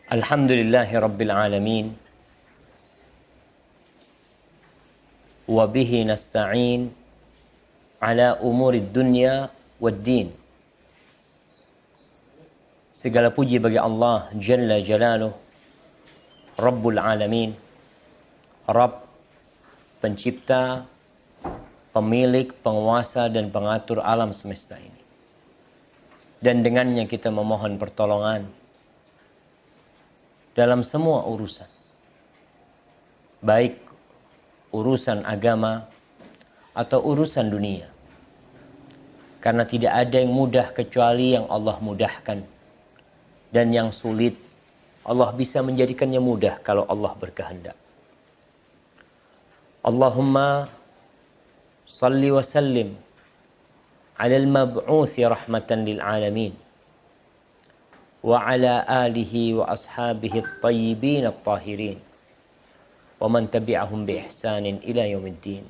Alhamdulillahi Rabbil Alamin. Wabihi nasta'in ala umuri dunya wad din. Segala puji bagi Allah Jalla Jalaluh, Rabbul Alamin, Rabb, pencipta, pemilik, penguasa dan pengatur alam semesta ini. Dan dengannya kita memohon pertolongan dalam semua urusan, baik urusan agama atau urusan dunia. Karena tidak ada yang mudah kecuali yang Allah mudahkan, dan yang sulit Allah bisa menjadikannya mudah kalau Allah berkehendak. Allahumma salli wa sallim ala al-mab'uthi rahmatan lil alamin wa ala alihi wa ashabihi at-tayyibin at-tahirin wa man tabi'ahum bi ihsanin ila yaumiddin.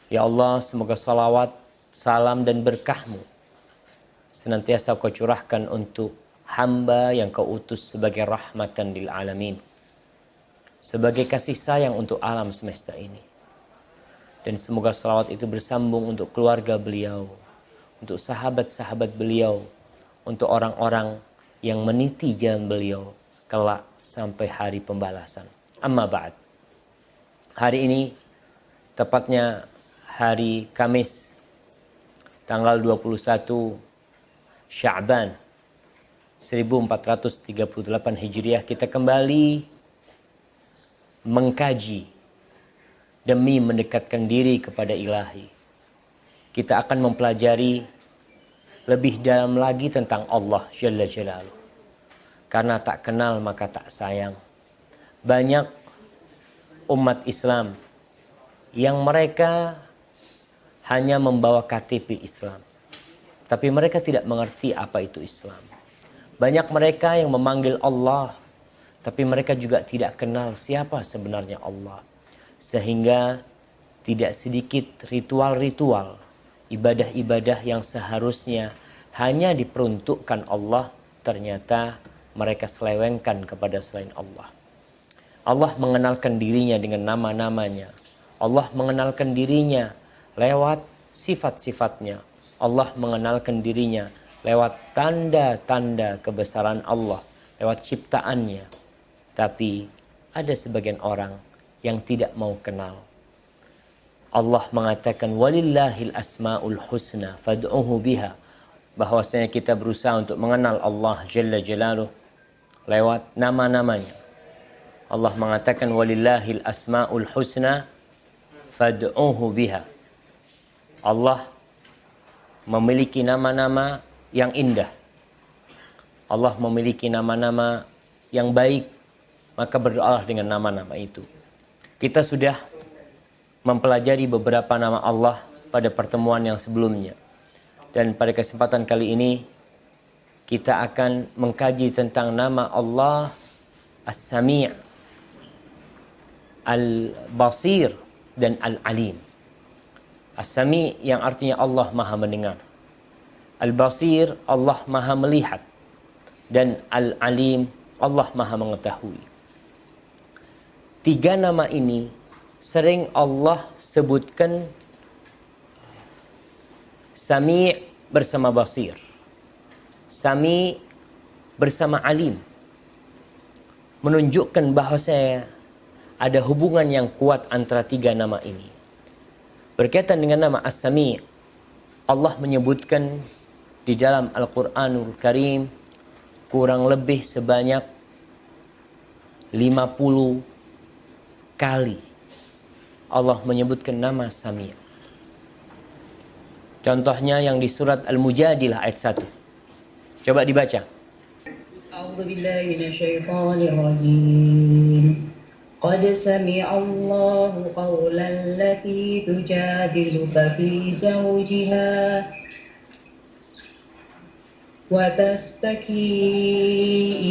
Ya Allah, semoga salawat, salam dan berkahmu senantiasa kau curahkan untuk hamba yang kau utus sebagai rahmatan lil alamin, sebagai kasih sayang untuk alam semesta ini. Dan semoga salawat itu bersambung untuk keluarga beliau, untuk sahabat-sahabat beliau, untuk orang-orang yang meniti jalan beliau kelak sampai hari pembalasan. Amma ba'd. Hari ini tepatnya hari Kamis tanggal 21 Sya'ban 1438 Hijriah, kita kembali mengkaji demi mendekatkan diri kepada Ilahi. Kita akan mempelajari lebih dalam lagi tentang Allah Jalla Jalaluh. Karena tak kenal maka tak sayang. Banyak umat Islam yang mereka hanya membawa KTP Islam, tapi mereka tidak mengerti apa itu Islam. Banyak mereka yang memanggil Allah, tapi mereka juga tidak kenal siapa sebenarnya Allah. Sehingga tidak sedikit ritual-ritual, ibadah-ibadah yang seharusnya hanya diperuntukkan Allah, ternyata mereka selewengkan kepada selain Allah. Allah mengenalkan dirinya dengan nama-namanya. Allah mengenalkan dirinya lewat sifat-sifatnya. Allah mengenalkan dirinya lewat tanda-tanda kebesaran Allah, lewat ciptaannya. Tapi ada sebagian orang yang tidak mau kenal. Allah mengatakan walillahil asmaul husna fad'uhu biha, bahwasanya kita berusaha untuk mengenal Allah Jalla Jalaluh lewat nama-namanya. Allah mengatakan walillahil asmaul husna fad'uhu biha. Allah memiliki nama-nama yang indah. Allah memiliki nama-nama yang baik, maka berdoalah dengan nama-nama itu. Kita sudah mempelajari beberapa nama Allah pada pertemuan yang sebelumnya. Dan pada kesempatan kali ini kita akan mengkaji tentang nama Allah As-Sami', Al-Basir dan Al-Alim. As-Sami' yang artinya Allah Maha mendengar. Al-Basir, Allah Maha melihat. Dan Al-Alim, Allah Maha mengetahui. Tiga nama ini sering Allah sebutkan Sami' bersama Basir, Sami' bersama Alim, menunjukkan bahwasanya ada hubungan yang kuat antara tiga nama ini. Berkaitan dengan nama As-Sami', Allah menyebutkan di dalam Al-Quranul Karim kurang lebih sebanyak 50 kali Allah menyebutkan nama Sami'. Contohnya yang di surat Al-Mujadilah ayat 1. Coba dibaca. A'udzu billahi minasyaitonir rajim. Qad sami'a Allahu qawlan allati tujadiluka fi zawjiha wa tastaki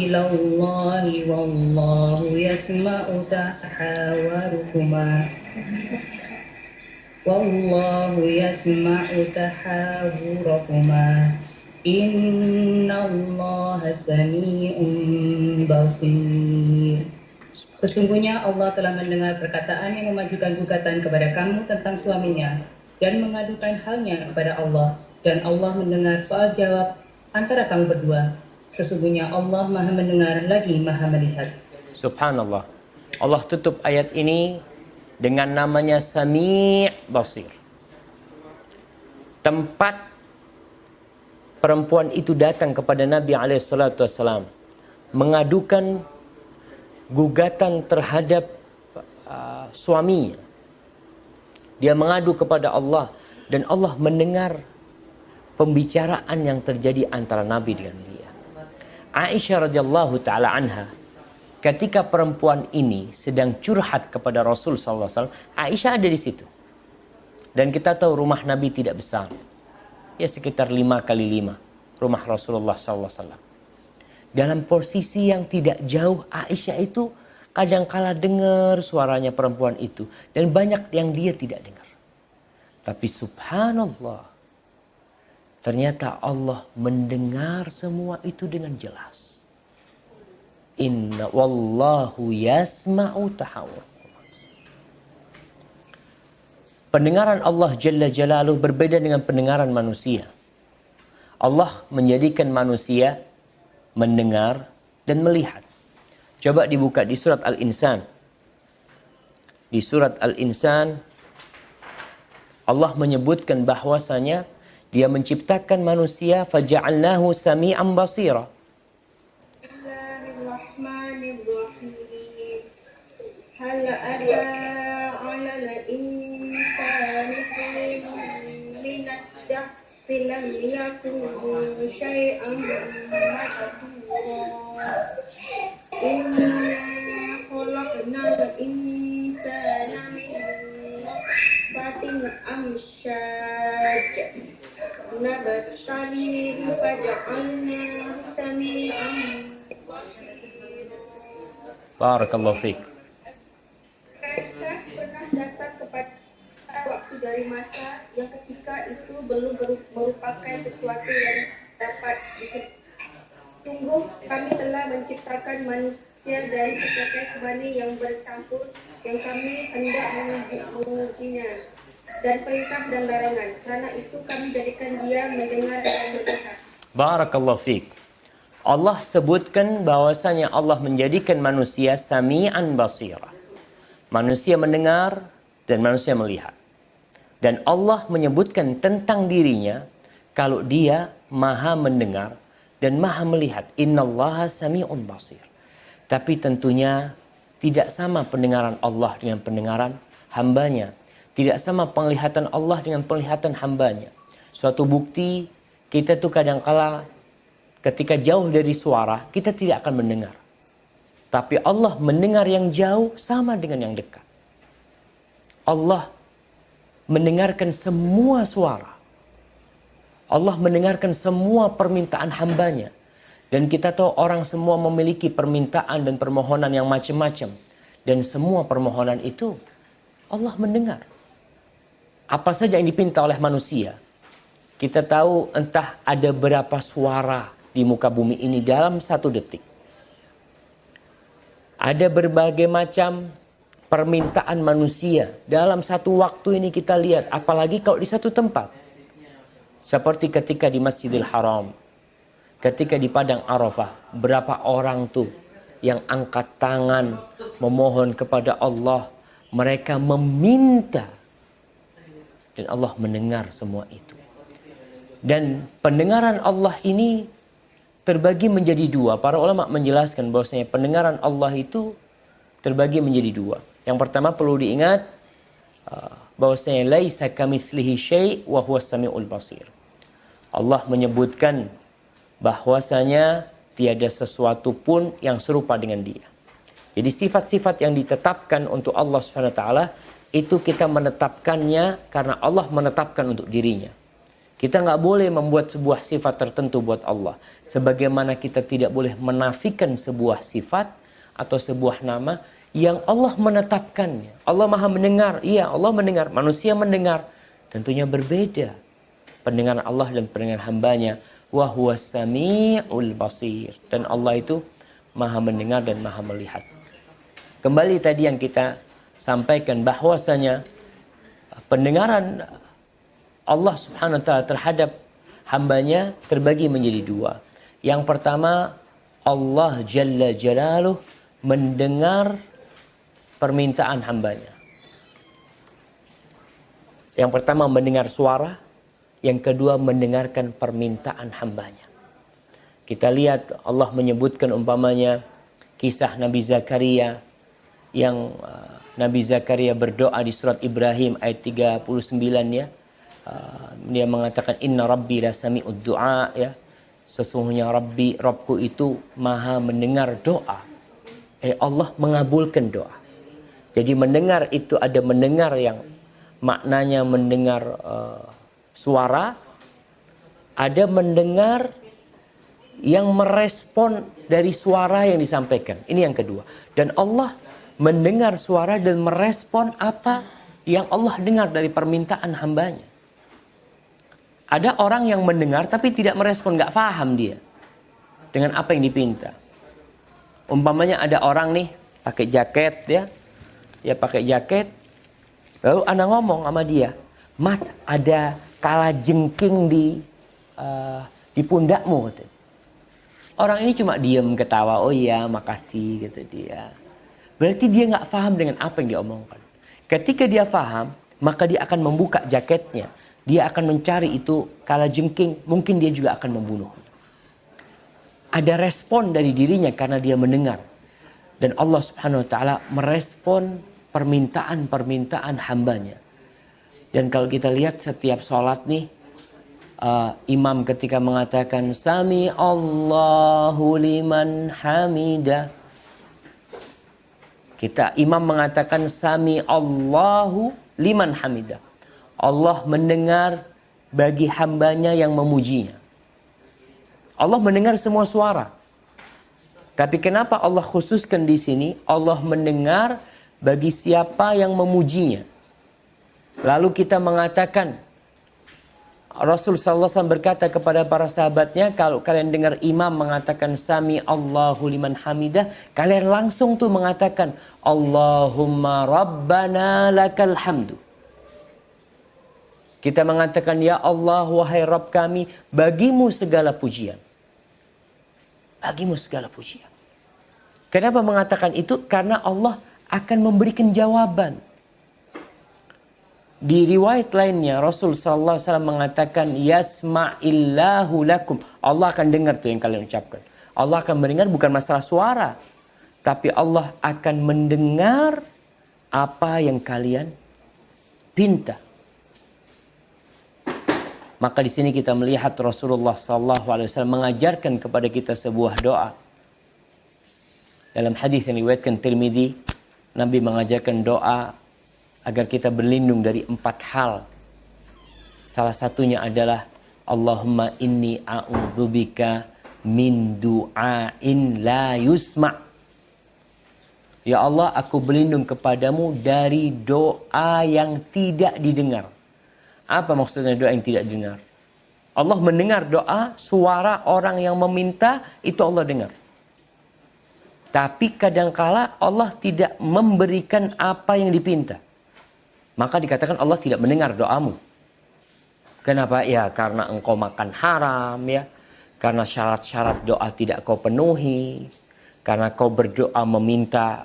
ila Allahi wallahu yasma'u tahawurukuma. Wallahu yasma'u tahawurakuma. Innallaha sami'un بصير. Sesungguhnya Allah telah mendengar perkataan yang memajukan gugatan kepada kamu tentang suaminya dan mengadukan halnya kepada Allah, dan Allah mendengar soal jawab antara kamu berdua. Sesungguhnya Allah Maha mendengar lagi Maha melihat. Subhanallah. Allah tutup ayat ini dengan namanya Sami' Basir. Tempat perempuan itu datang kepada Nabi SAW mengadukan gugatan terhadap suaminya. Dia mengadu kepada Allah dan Allah mendengar pembicaraan yang terjadi antara Nabi dengan dia. Aisyah radhiyallahu taala anha, ketika perempuan ini sedang curhat kepada Rasul sallallahu alaihi wasallam, Aisyah ada di situ. Dan kita tahu rumah Nabi tidak besar. Ya sekitar 5x5 rumah Rasulullah sallallahu alaihi wasallam. Dalam posisi yang tidak jauh, Aisyah itu kadangkala dengar suaranya perempuan itu. Dan banyak yang dia tidak dengar. Tapi subhanallah, ternyata Allah mendengar semua itu dengan jelas. Inna wallahu yasma'u tahawur. Pendengaran Allah Jalla Jalaluh berbeda dengan pendengaran manusia. Allah menjadikan manusia mendengar dan melihat. Coba dibuka di surat Al-Insan. Di surat Al-Insan Allah menyebutkan bahwasanya Dia menciptakan manusia faja'alnahu sami'an basira. Bismillahirrahmanirrahim. Hal ada 'alal insani min ad-dahri lam yakun syai'an madhkura. Inna khalaqnal insana min nutfatin amsyaj nabtalihi faja'alnahu sami'an basira. Barakallahu fiik. Pernah datang kepada waktu dari masa yang ketika itu belum merupakan sesuatu yang dapat sungguh kami telah menciptakan manusia dari sepasang kembali yang bercampur yang kami hendak mengujinya dan perintah dan larangan. Karena itu kami jadikan dia mendengar dan melihat. Barakallahu fiik. Allah sebutkan bahwasanya Allah menjadikan manusia sami'an basira. Manusia mendengar dan manusia melihat. Dan Allah menyebutkan tentang dirinya kalau Dia Maha mendengar dan Maha melihat. Innallaha sami'un basir. Tapi tentunya tidak sama pendengaran Allah dengan pendengaran hambanya. Tidak sama penglihatan Allah dengan penglihatan hambanya. Suatu bukti kita tuh kadangkala ketika jauh dari suara kita tidak akan mendengar. Tapi Allah mendengar yang jauh sama dengan yang dekat. Allah mendengarkan semua suara. Allah mendengarkan semua permintaan hambanya. Dan kita tahu orang semua memiliki permintaan dan permohonan yang macam-macam. Dan semua permohonan itu Allah mendengar. Apa saja yang dipinta oleh manusia. Kita tahu entah ada berapa suara di muka bumi ini dalam 1 detik. Ada berbagai macam permintaan manusia. Dalam satu waktu ini kita lihat. Apalagi kalau di satu tempat. Seperti ketika di Masjidil Haram. Ketika di Padang Arafah. Berapa orang tuh yang angkat tangan. Memohon kepada Allah. Mereka meminta. Dan Allah mendengar semua itu. Dan pendengaran Allah ini terbagi menjadi 2. Para ulama menjelaskan bahwasanya pendengaran Allah itu terbagi menjadi 2. Yang pertama perlu diingat bahwasanya laisa kamitslihi syai' wa huwas samiul basir. Allah menyebutkan bahwasanya tiada sesuatu pun yang serupa dengan Dia. Jadi sifat-sifat yang ditetapkan untuk Allah Subhanahu wa taala itu kita menetapkannya karena Allah menetapkan untuk dirinya. Kita nggak boleh membuat sebuah sifat tertentu buat Allah. Sebagaimana kita tidak boleh menafikan sebuah sifat atau sebuah nama yang Allah menetapkannya. Allah Maha mendengar. Iya, Allah mendengar. Manusia mendengar. Tentunya berbeda. Pendengaran Allah dan pendengaran hambanya. Wa huwas sami'ul basir. Dan Allah itu maha mendengar dan maha melihat. Kembali tadi yang kita sampaikan bahwasanya pendengaran Allah Subhanahu wa taala terhadap hambanya terbagi menjadi dua. Yang pertama, Allah Jalla Jalaluh mendengar permintaan hambanya. Yang pertama mendengar suara, yang kedua mendengarkan permintaan hambanya. Kita lihat Allah menyebutkan umpamanya kisah Nabi Zakaria yang Nabi Zakaria berdoa di surat Ibrahim ayat 39 ya. Dia mengatakan inna rabbi la sami'ud du'a ya. Sesungguhnya Rabbku itu maha mendengar doa. Allah mengabulkan doa. Jadi mendengar itu ada mendengar yang maknanya mendengar suara, ada mendengar yang merespon dari suara yang disampaikan. Ini yang kedua. Dan Allah mendengar suara dan merespon apa yang Allah dengar dari permintaan hambanya. Ada orang yang mendengar tapi tidak merespon, nggak paham dia dengan apa yang dipinta. Umpamanya ada orang nih pakai jaket ya, dia pakai jaket, lalu anak ngomong sama dia, Mas ada kalajengking di pundakmu. Gitu. Orang ini cuma diam ketawa, oh iya makasih gitu dia. Berarti dia nggak paham dengan apa yang diomongkan. Ketika dia paham, maka dia akan membuka jaketnya. Dia akan mencari itu kalajengking, mungkin dia juga akan membunuh. Ada respon dari dirinya karena dia mendengar. Dan Allah Subhanahu wa taala merespon permintaan-permintaan hambanya. Dan kalau kita lihat setiap sholat nih, imam ketika mengatakan Sami Allahu liman hamida. Imam mengatakan Sami Allahu liman hamida. Allah mendengar bagi hambanya yang memujinya. Allah mendengar semua suara. Tapi kenapa Allah khususkan di sini? Allah mendengar bagi siapa yang memujinya. Lalu kita mengatakan, Rasul sallallahu alaihi wasallam berkata kepada para sahabatnya, kalau kalian dengar imam mengatakan Sami Allahu liman hamidah, kalian langsung tuh mengatakan Allahumma rabbana lakal hamdu. Kita mengatakan, ya Allah, wahai Rabb kami, bagimu segala pujian. Bagimu segala pujian. Kenapa mengatakan itu? Karena Allah akan memberikan jawaban. Di riwayat lainnya, Rasul sallallahu alaihi wasallam mengatakan, yasma'illahu lakum. Allah akan dengar tuh yang kalian ucapkan. Allah akan mendengar bukan masalah suara. Tapi Allah akan mendengar apa yang kalian pinta. Maka di sini kita melihat Rasulullah SAW mengajarkan kepada kita sebuah doa. Dalam hadis yang diriwayatkan Tirmidzi, Nabi mengajarkan doa agar kita berlindung dari 4 hal. Salah satunya adalah Allahumma inni a'udzubika min du'ain la yusma'. Ya Allah, aku berlindung kepadamu dari doa yang tidak didengar. Apa maksudnya doa yang tidak dengar? Allah mendengar doa, suara orang yang meminta, itu Allah dengar. Tapi kadangkala Allah tidak memberikan apa yang dipinta. Maka dikatakan Allah tidak mendengar doamu. Kenapa? Ya karena engkau makan haram ya. Karena syarat-syarat doa tidak kau penuhi. Karena kau berdoa meminta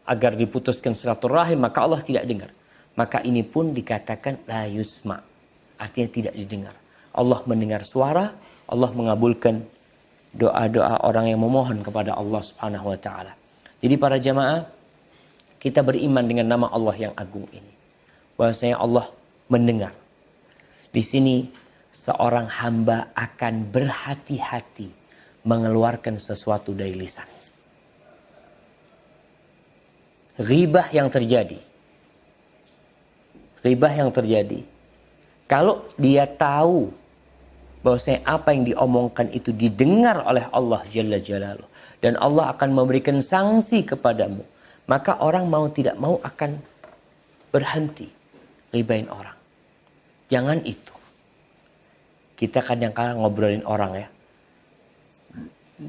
agar diputuskan silaturahim, maka Allah tidak dengar. Maka ini pun dikatakan la yusma. Artinya tidak didengar. Allah mendengar suara, Allah mengabulkan doa-doa orang yang memohon kepada Allah Subhanahu wa taala. Jadi para jamaah, kita beriman dengan nama Allah yang agung ini. Bahwasanya Allah mendengar. Di sini seorang hamba akan berhati-hati mengeluarkan sesuatu dari lisannya. Ghibah yang terjadi. Ghibah yang terjadi. Kalau dia tahu bahwasanya apa yang diomongkan itu didengar oleh Allah Jalla Jalaluh. Dan Allah akan memberikan sanksi kepadamu. Maka orang mau tidak mau akan berhenti ghibahin orang. Jangan itu. Kita kadang-kadang ngobrolin orang ya.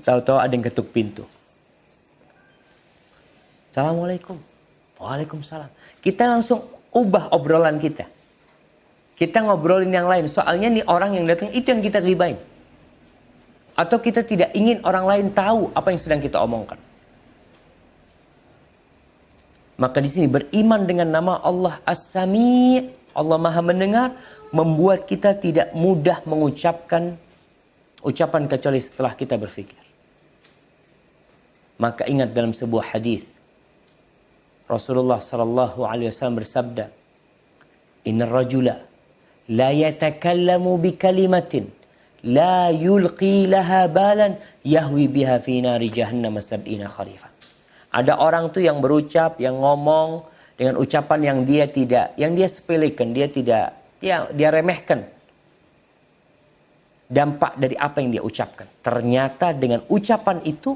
Tahu-tahu ada yang ketuk pintu. Assalamualaikum. Waalaikumsalam. Kita langsung ubah obrolan kita. Kita ngobrolin yang lain. Soalnya nih orang yang datang itu yang kita ribain. Atau kita tidak ingin orang lain tahu apa yang sedang kita omongkan. Maka di sini beriman dengan nama Allah As-Sami', Allah Maha Mendengar, membuat kita tidak mudah mengucapkan ucapan kecuali setelah kita berfikir. Maka ingat dalam sebuah hadis Rasulullah sallallahu alaihi wasallam bersabda, "Innar rajula la yatakallamu bi kalimatin la yulqi laha balan yahwi biha fi nari jahannam sab'ina kharifan." Ada orang tuh yang berucap, yang ngomong dengan ucapan yang dia sepelekan, dia remehkan dampak dari apa yang dia ucapkan. Ternyata dengan ucapan itu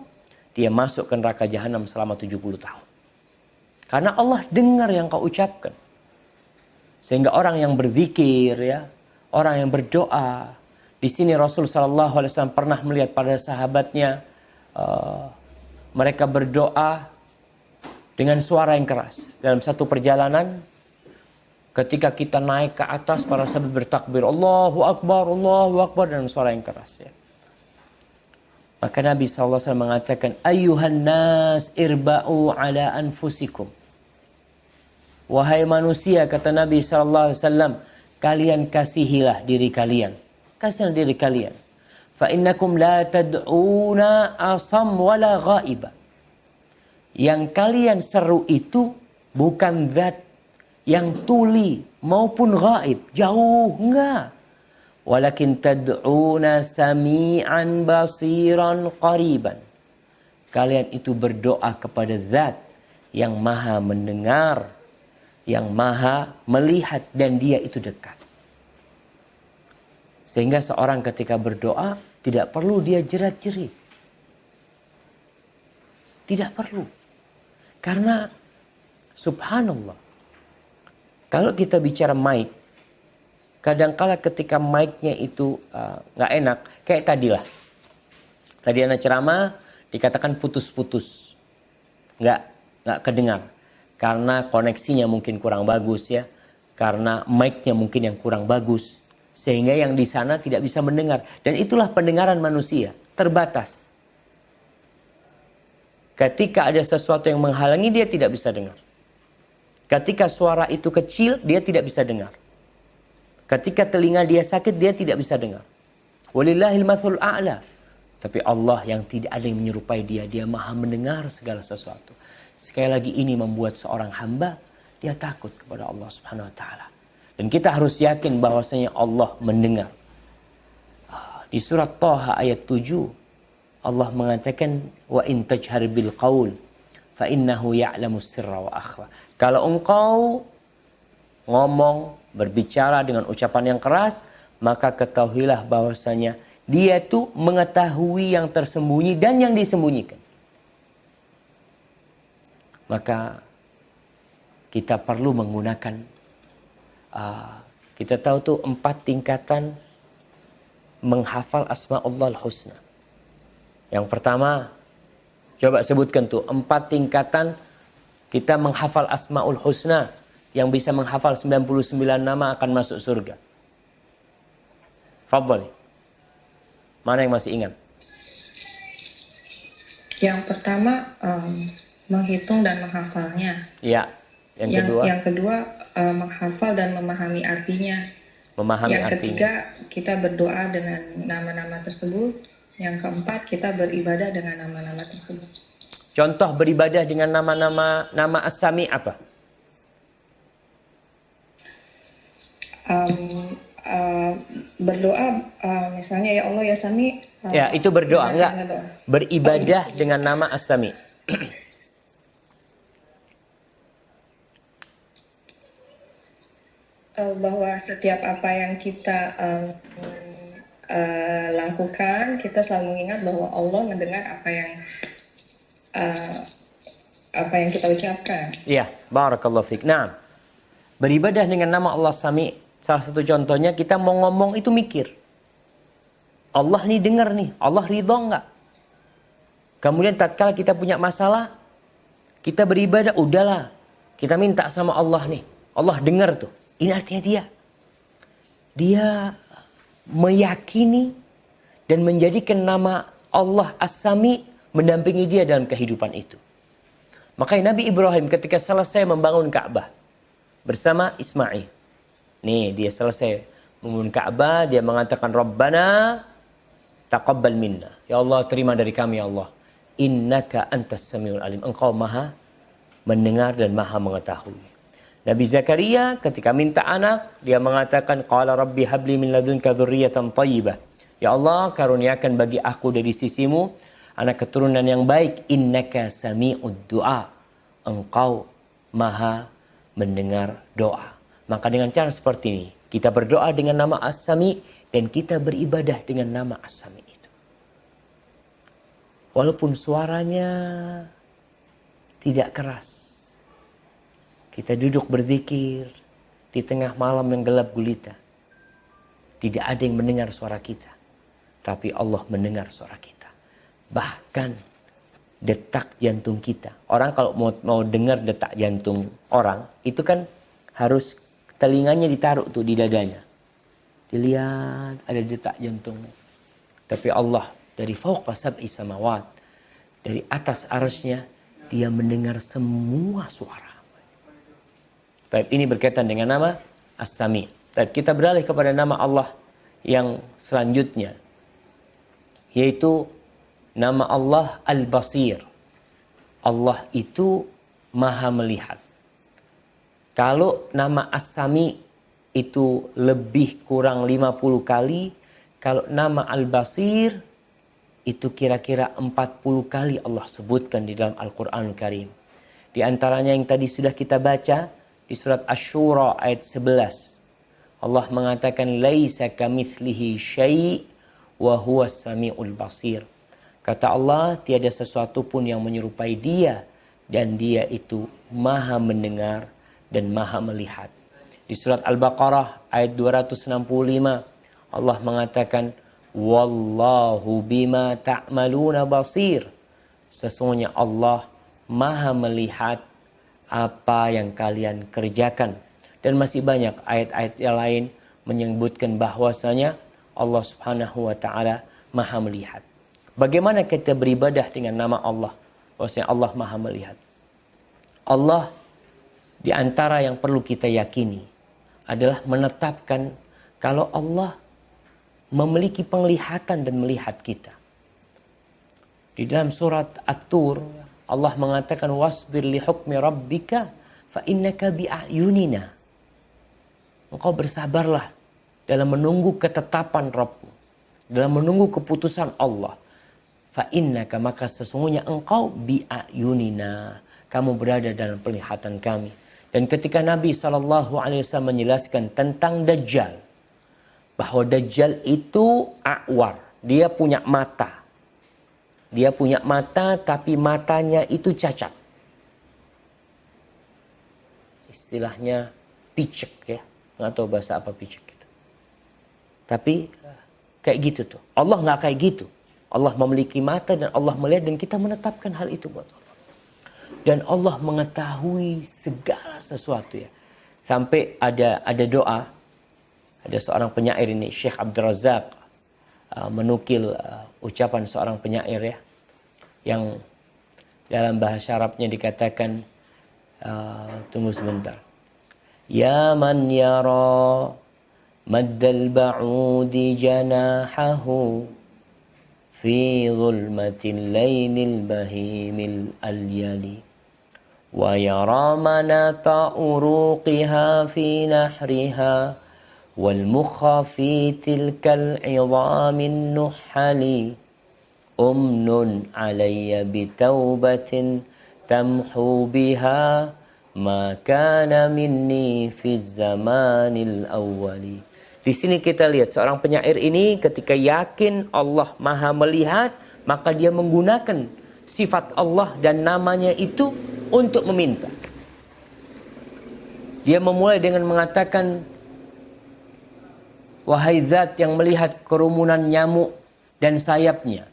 dia masuk ke neraka jahanam selama 70 tahun. Karena Allah dengar yang kau ucapkan. Sehingga orang yang berzikir, ya, orang yang berdoa. Di sini Rasul sallallahu alaihi wasallam pernah melihat pada sahabatnya mereka berdoa dengan suara yang keras. Dalam satu perjalanan, ketika kita naik ke atas, para sahabat bertakbir, Allahu Akbar, dengan suara yang keras. Ya. Maka Nabi SAW mengatakan, Ayyuhan nas irba'u ala anfusikum. Wahai manusia, kata Nabi SAW, kalian kasihilah diri kalian. Kasihilah diri kalian. Fa innakum la tad'una asam wala ghaiba. Yang kalian seru itu bukan zat yang tuli maupun gaib, jauh, enggak. Walakin tad'una sami'an basiran qariban. Kalian itu berdoa kepada zat yang maha mendengar, yang maha melihat, dan dia itu dekat. Sehingga seorang ketika berdoa tidak perlu dia jerat-jerit. Tidak perlu. Karena subhanallah, kalau kita bicara mic, kadangkala ketika mic-nya itu nggak enak, kayak tadilah. Tadi anak ceramah dikatakan putus-putus, nggak kedengar, karena koneksinya mungkin kurang bagus ya, karena mic-nya mungkin yang kurang bagus, sehingga yang di sana tidak bisa mendengar. Dan itulah pendengaran manusia, terbatas. Ketika ada sesuatu yang menghalangi, dia tidak bisa dengar. Ketika suara itu kecil, dia tidak bisa dengar. Ketika telinga dia sakit, dia tidak bisa dengar. Walillahil mathul a'la. Tapi Allah yang tidak ada yang menyerupai dia, dia maha mendengar segala sesuatu. Sekali lagi ini membuat seorang hamba, dia takut kepada Allah subhanahu wa ta'ala. Dan kita harus yakin bahwasanya Allah mendengar. Di surat Thaha ayat 7, Allah mengatakan, wa in tajhar bil qaul fa innahu ya'lamu sirra wa akhfa. Kalau engkau ngomong, berbicara dengan ucapan yang keras, maka ketahuilah bahwasanya dia tuh mengetahui yang tersembunyi dan yang disembunyikan. Maka kita perlu menggunakan, kita tahu tuh 4 tingkatan menghafal Asma'ullahul Husna. Yang pertama, coba sebutkan tuh 4 tingkatan kita menghafal Asma'ul Husna. Yang bisa menghafal 99 nama akan masuk surga. Fadhali. Mana yang masih ingat? Yang pertama, menghitung dan menghafalnya. Ya. Yang kedua, menghafal dan memahami artinya. Memahami yang artinya. Ketiga, kita berdoa dengan nama-nama tersebut. Yang keempat, kita beribadah dengan nama-nama tersebut. Contoh beribadah dengan nama As-Sami apa? Berdoa, misalnya ya Allah ya Sami. Ya, itu berdoa, enggak? Beribadah dengan nama As-Sami. Bahwa setiap apa yang kita lakukan, kita selalu mengingat bahwa Allah mendengar apa yang kita ucapkan. Iya, barakallahu fiik. Nah, beribadah dengan nama Allah Sami, salah satu contohnya kita mau ngomong itu mikir. Allah nih dengar nih, Allah ridho enggak? Kemudian tatkala kita punya masalah, Kita beribadah, udahlah. Kita minta sama Allah nih. Allah dengar tuh. Ini artinya dia meyakini dan menjadikan nama Allah As-Sami mendampingi dia dalam kehidupan itu. Makanya Nabi Ibrahim ketika selesai membangun Ka'bah bersama Ismail. Nih dia selesai membangun Ka'bah, dia mengatakan Rabbana taqabbal minna. Ya Allah, terima dari kami ya Allah. Innaka antas samiul alim. Engkau maha mendengar dan maha mengetahui. Nabi Zakaria ketika minta anak, dia mengatakan qala rabbi habli min ladunka dzurriyyatan thayyibah. Ya Allah, karuniakan bagi aku dari sisimu anak keturunan yang baik. Innaka sami'ud du'a. Engkau maha mendengar doa. Maka dengan cara seperti ini, kita berdoa dengan nama As-Sami dan kita beribadah dengan nama As-Sami itu. Walaupun suaranya tidak keras. Kita duduk berzikir di tengah malam yang gelap gulita. Tidak ada yang mendengar suara kita. Tapi Allah mendengar suara kita. Bahkan detak jantung kita. Orang kalau mau dengar detak jantung orang, itu kan harus telinganya ditaruh tuh di dadanya. Dilihat ada detak jantung. Tapi Allah dari fauqa sab'i samawat, dari atas arsy-Nya, dia mendengar semua suara. Baik, ini berkaitan dengan nama As-Sami. Baik, kita beralih kepada nama Allah yang selanjutnya, yaitu nama Allah Al-Basir. Allah itu maha melihat. Kalau nama As-Sami itu lebih kurang 50 kali, kalau nama Al-Basir itu kira-kira 40 kali Allah sebutkan di dalam Al-Quran Karim. Di antaranya yang tadi sudah kita baca di surat Asy-Syura ayat 11. Allah mengatakan laisa kamitslihi syai' wa huwas samiul basir. Kata Allah, tiada sesuatu pun yang menyerupai dia dan dia itu maha mendengar dan maha melihat. Di surat Al-Baqarah ayat 265 Allah mengatakan wallahu bima ta'maluna basir. Sesungguhnya Allah maha melihat apa yang kalian kerjakan. Dan masih banyak ayat-ayat yang lain menyebutkan bahwasanya Allah Subhanahu wa taala maha melihat. Bagaimana kita beribadah dengan nama Allah? Bahwasanya Allah maha melihat. Allah di antara yang perlu kita yakini adalah menetapkan kalau Allah memiliki penglihatan dan melihat kita. Di dalam surat At-Tur Allah mengatakan wasbir li hukmi rabbika fa innaka bi a'yunina. Engkau bersabarlah dalam menunggu ketetapan Rabbmu, dalam menunggu keputusan Allah. Fa innaka, maka sesungguhnya engkau bi a'yunina, kamu berada dalam penglihatan kami. Dan ketika Nabi SAW menjelaskan tentang Dajjal, bahwa Dajjal itu a'war, dia punya mata. Dia punya mata tapi matanya itu cacat. Istilahnya picek ya. Nggak tahu bahasa apa picek gitu. Tapi kayak gitu tuh. Allah nggak kayak gitu. Allah memiliki mata dan Allah melihat dan kita menetapkan hal itu buat Allah. Dan Allah mengetahui segala sesuatu ya. Sampai ada doa. Ada seorang penyair ini, Syekh Abdul Razak, menukil ucapan seorang penyair ya, yang dalam bahasa Arabnya dikatakan, tunggu sebentar. Ya man yara maddal ba'udi janahahu fi zulmatil laylil bahimil alyali wa yara manata uruqiha fi nahriha والمخ في تلك العظام النحل أمن علي بتوبة تمحو بها ما كان مني في الزمان الأول. Di sini kita lihat seorang penyair ini ketika yakin Allah maha melihat, maka dia menggunakan sifat Allah dan namanya itu untuk meminta. Dia memulai dengan mengatakan, wahai zat yang melihat kerumunan nyamuk dan sayapnya.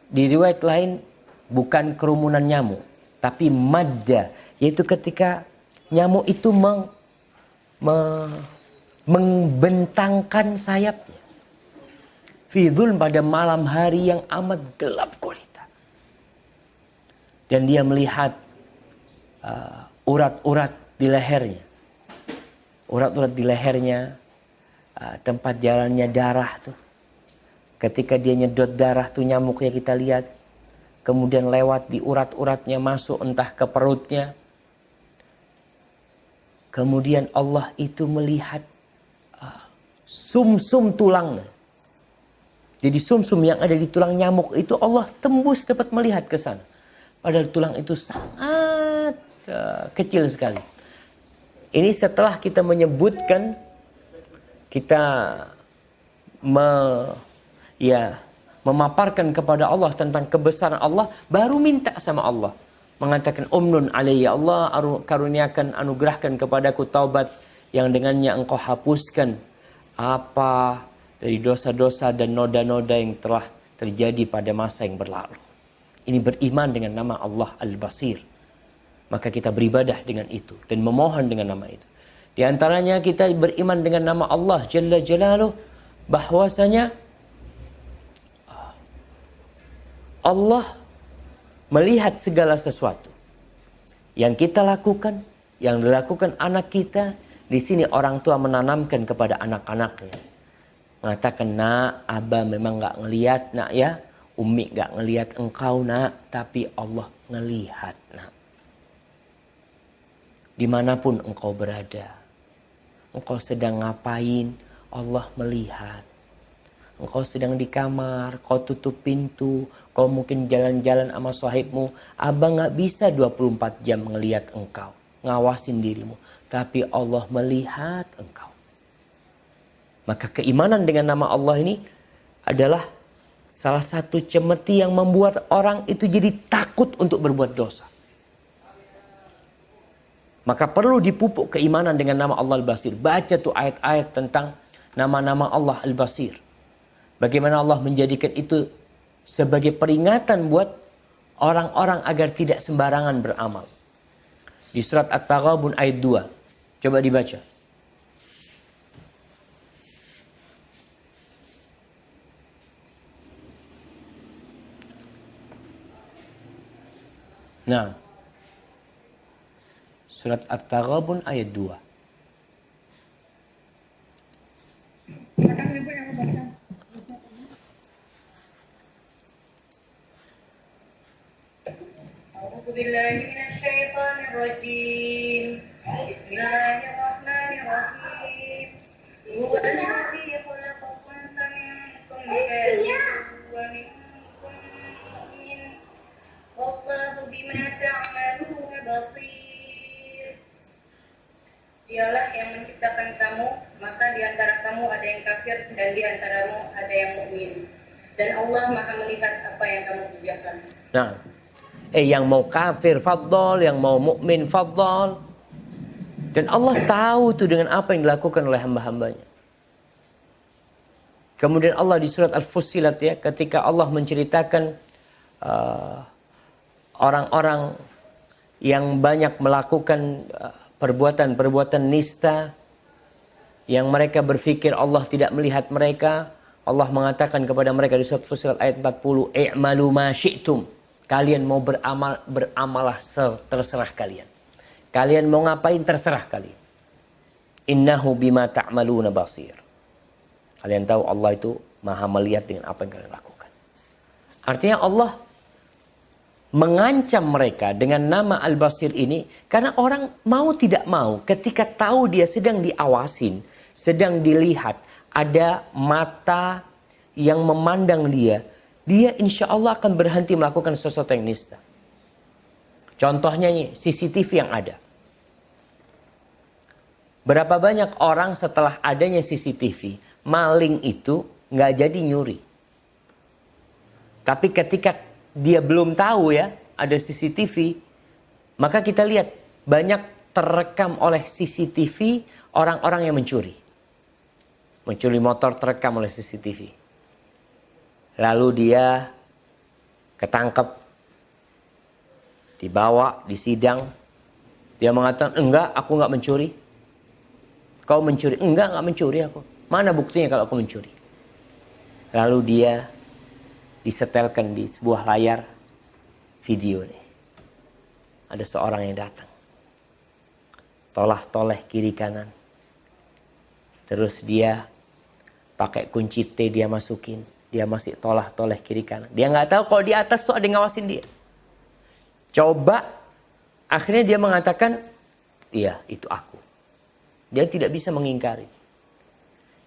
Di riwayat lain, bukan kerumunan nyamuk, tapi madda, yaitu ketika nyamuk itu membentangkan sayapnya. Fi dzulm, pada malam hari yang amat gelap gulita. Dan dia melihat urat-urat di lehernya. Urat-urat di lehernya, tempat jalannya darah tuh. Ketika dia nyedot darah tuh nyamuknya kita lihat. Kemudian lewat di urat-uratnya masuk entah ke perutnya. Kemudian Allah itu melihat sumsum tulangnya. Jadi sumsum yang ada di tulang nyamuk itu Allah tembus dapat melihat ke sana. Padahal tulang itu sangat kecil sekali. Ini setelah kita menyebutkan, kita memaparkan kepada Allah tentang kebesaran Allah, baru minta sama Allah. Mengatakan, Umnun alayya, Allah karuniakan, anugerahkan kepadaku taubat yang dengannya engkau hapuskan apa dari dosa-dosa dan noda-noda yang telah terjadi pada masa yang berlalu. Ini beriman dengan nama Allah Al-Basir. Maka kita beribadah dengan itu dan memohon dengan nama itu. Di antaranya kita beriman dengan nama Allah Jalla Jalaluh, bahwasanya Allah melihat segala sesuatu yang kita lakukan, yang dilakukan anak kita. Di sini orang tua menanamkan kepada anak-anaknya, mengatakan, nak, abah memang gak ngelihat, nak ya. Umi gak ngelihat engkau, nak, tapi Allah ngelihat, nak. Dimanapun engkau berada, engkau sedang ngapain, Allah melihat. Engkau sedang di kamar, kau tutup pintu, kau mungkin jalan-jalan sama sahibmu. Abang gak bisa 24 jam ngelihat engkau, ngawasin dirimu. Tapi Allah melihat engkau. Maka keimanan dengan nama Allah ini adalah salah satu cemeti yang membuat orang itu jadi takut untuk berbuat dosa. Maka perlu dipupuk keimanan dengan nama Allah Al-Basir. Baca tuh ayat-ayat tentang nama-nama Allah Al-Basir. Bagaimana Allah menjadikan itu sebagai peringatan buat orang-orang agar tidak sembarangan beramal. Di surat At-Taghabun ayat 2. Coba dibaca. Nah, surat At-Taghabun ayat 2. Silakan Ibu yang membaca. A'udzu billahi minasy syaithanir rajim. Bismillahirrahmanirrahim. Huwallazi khalaqakum faminkum kafirun wa minkum mu'min. Wallahu bima ta'maluna basir. Dialah yang menciptakan kamu, maka di antara kamu ada yang kafir dan di antaramu ada yang mukmin. Dan Allah Maha melihat apa yang kamu kerjakan. Nah, yang mau kafir fadhal, yang mau mukmin fadhal. Dan Allah tahu tuh dengan apa yang dilakukan oleh hamba-hambanya. Kemudian Allah di surat Al-Fussilat ya, ketika Allah menceritakan orang-orang yang banyak melakukan perbuatan-perbuatan nista, yang mereka berpikir Allah tidak melihat mereka, Allah mengatakan kepada mereka di surat Fussilat ayat 40, "I'malu ma syi'tum." Kalian mau beramalah terserah kalian. Kalian mau ngapain terserah kalian. Innahu bima ta'maluna basir. Kalian tahu Allah itu maha melihat dengan apa yang kalian lakukan. Artinya Allah mengancam mereka dengan nama Al-Basir ini karena orang mau tidak mau ketika tahu dia sedang diawasin, sedang dilihat, ada mata yang memandang dia, dia insya Allah akan berhenti melakukan sesuatu yang nista. Contohnya nih, CCTV yang ada. Berapa banyak orang setelah adanya CCTV, maling itu nggak jadi nyuri. Tapi ketika dia belum tahu ya, ada CCTV, maka kita lihat banyak terekam oleh CCTV orang-orang yang mencuri. Mencuri motor terekam oleh CCTV. Lalu dia ketangkep, Dibawa di sidang. Dia mengatakan, enggak, aku enggak mencuri. Kau mencuri? Enggak mencuri aku. Mana buktinya kalau aku mencuri? Lalu dia disetelkan di sebuah layar video nih. Ada seorang yang datang. Tolah-toleh kiri kanan. Terus dia pakai kunci T, dia masukin. Dia masih tolah-toleh kiri kanan. Dia nggak tahu kalau di atas tuh ada yang ngawasin dia. Coba, akhirnya dia mengatakan, iya itu aku. Dia tidak bisa mengingkari.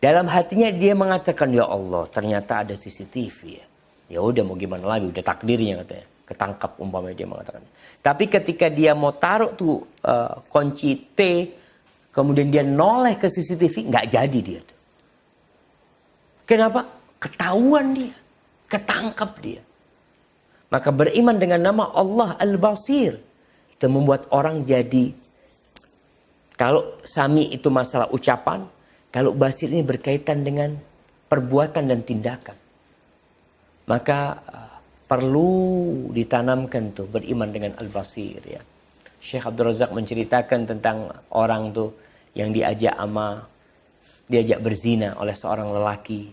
Dalam hatinya dia mengatakan, ya Allah ternyata ada CCTV ya. Ya udah mau gimana lagi, udah takdirnya katanya. Ketangkap umpamanya dia mengatakan. Tapi ketika dia mau taruh tuh kunci T, kemudian dia noleh ke CCTV, nggak jadi dia tuh. Kenapa? Ketahuan dia, ketangkap dia. Maka beriman dengan nama Allah Al-Basir itu membuat orang jadi, kalau sami itu masalah ucapan, kalau basir ini berkaitan dengan perbuatan dan tindakan. Maka perlu ditanamkan tuh beriman dengan Al-Basir ya. Syekh Abdul Razak menceritakan tentang orang tuh yang diajak berzina oleh seorang lelaki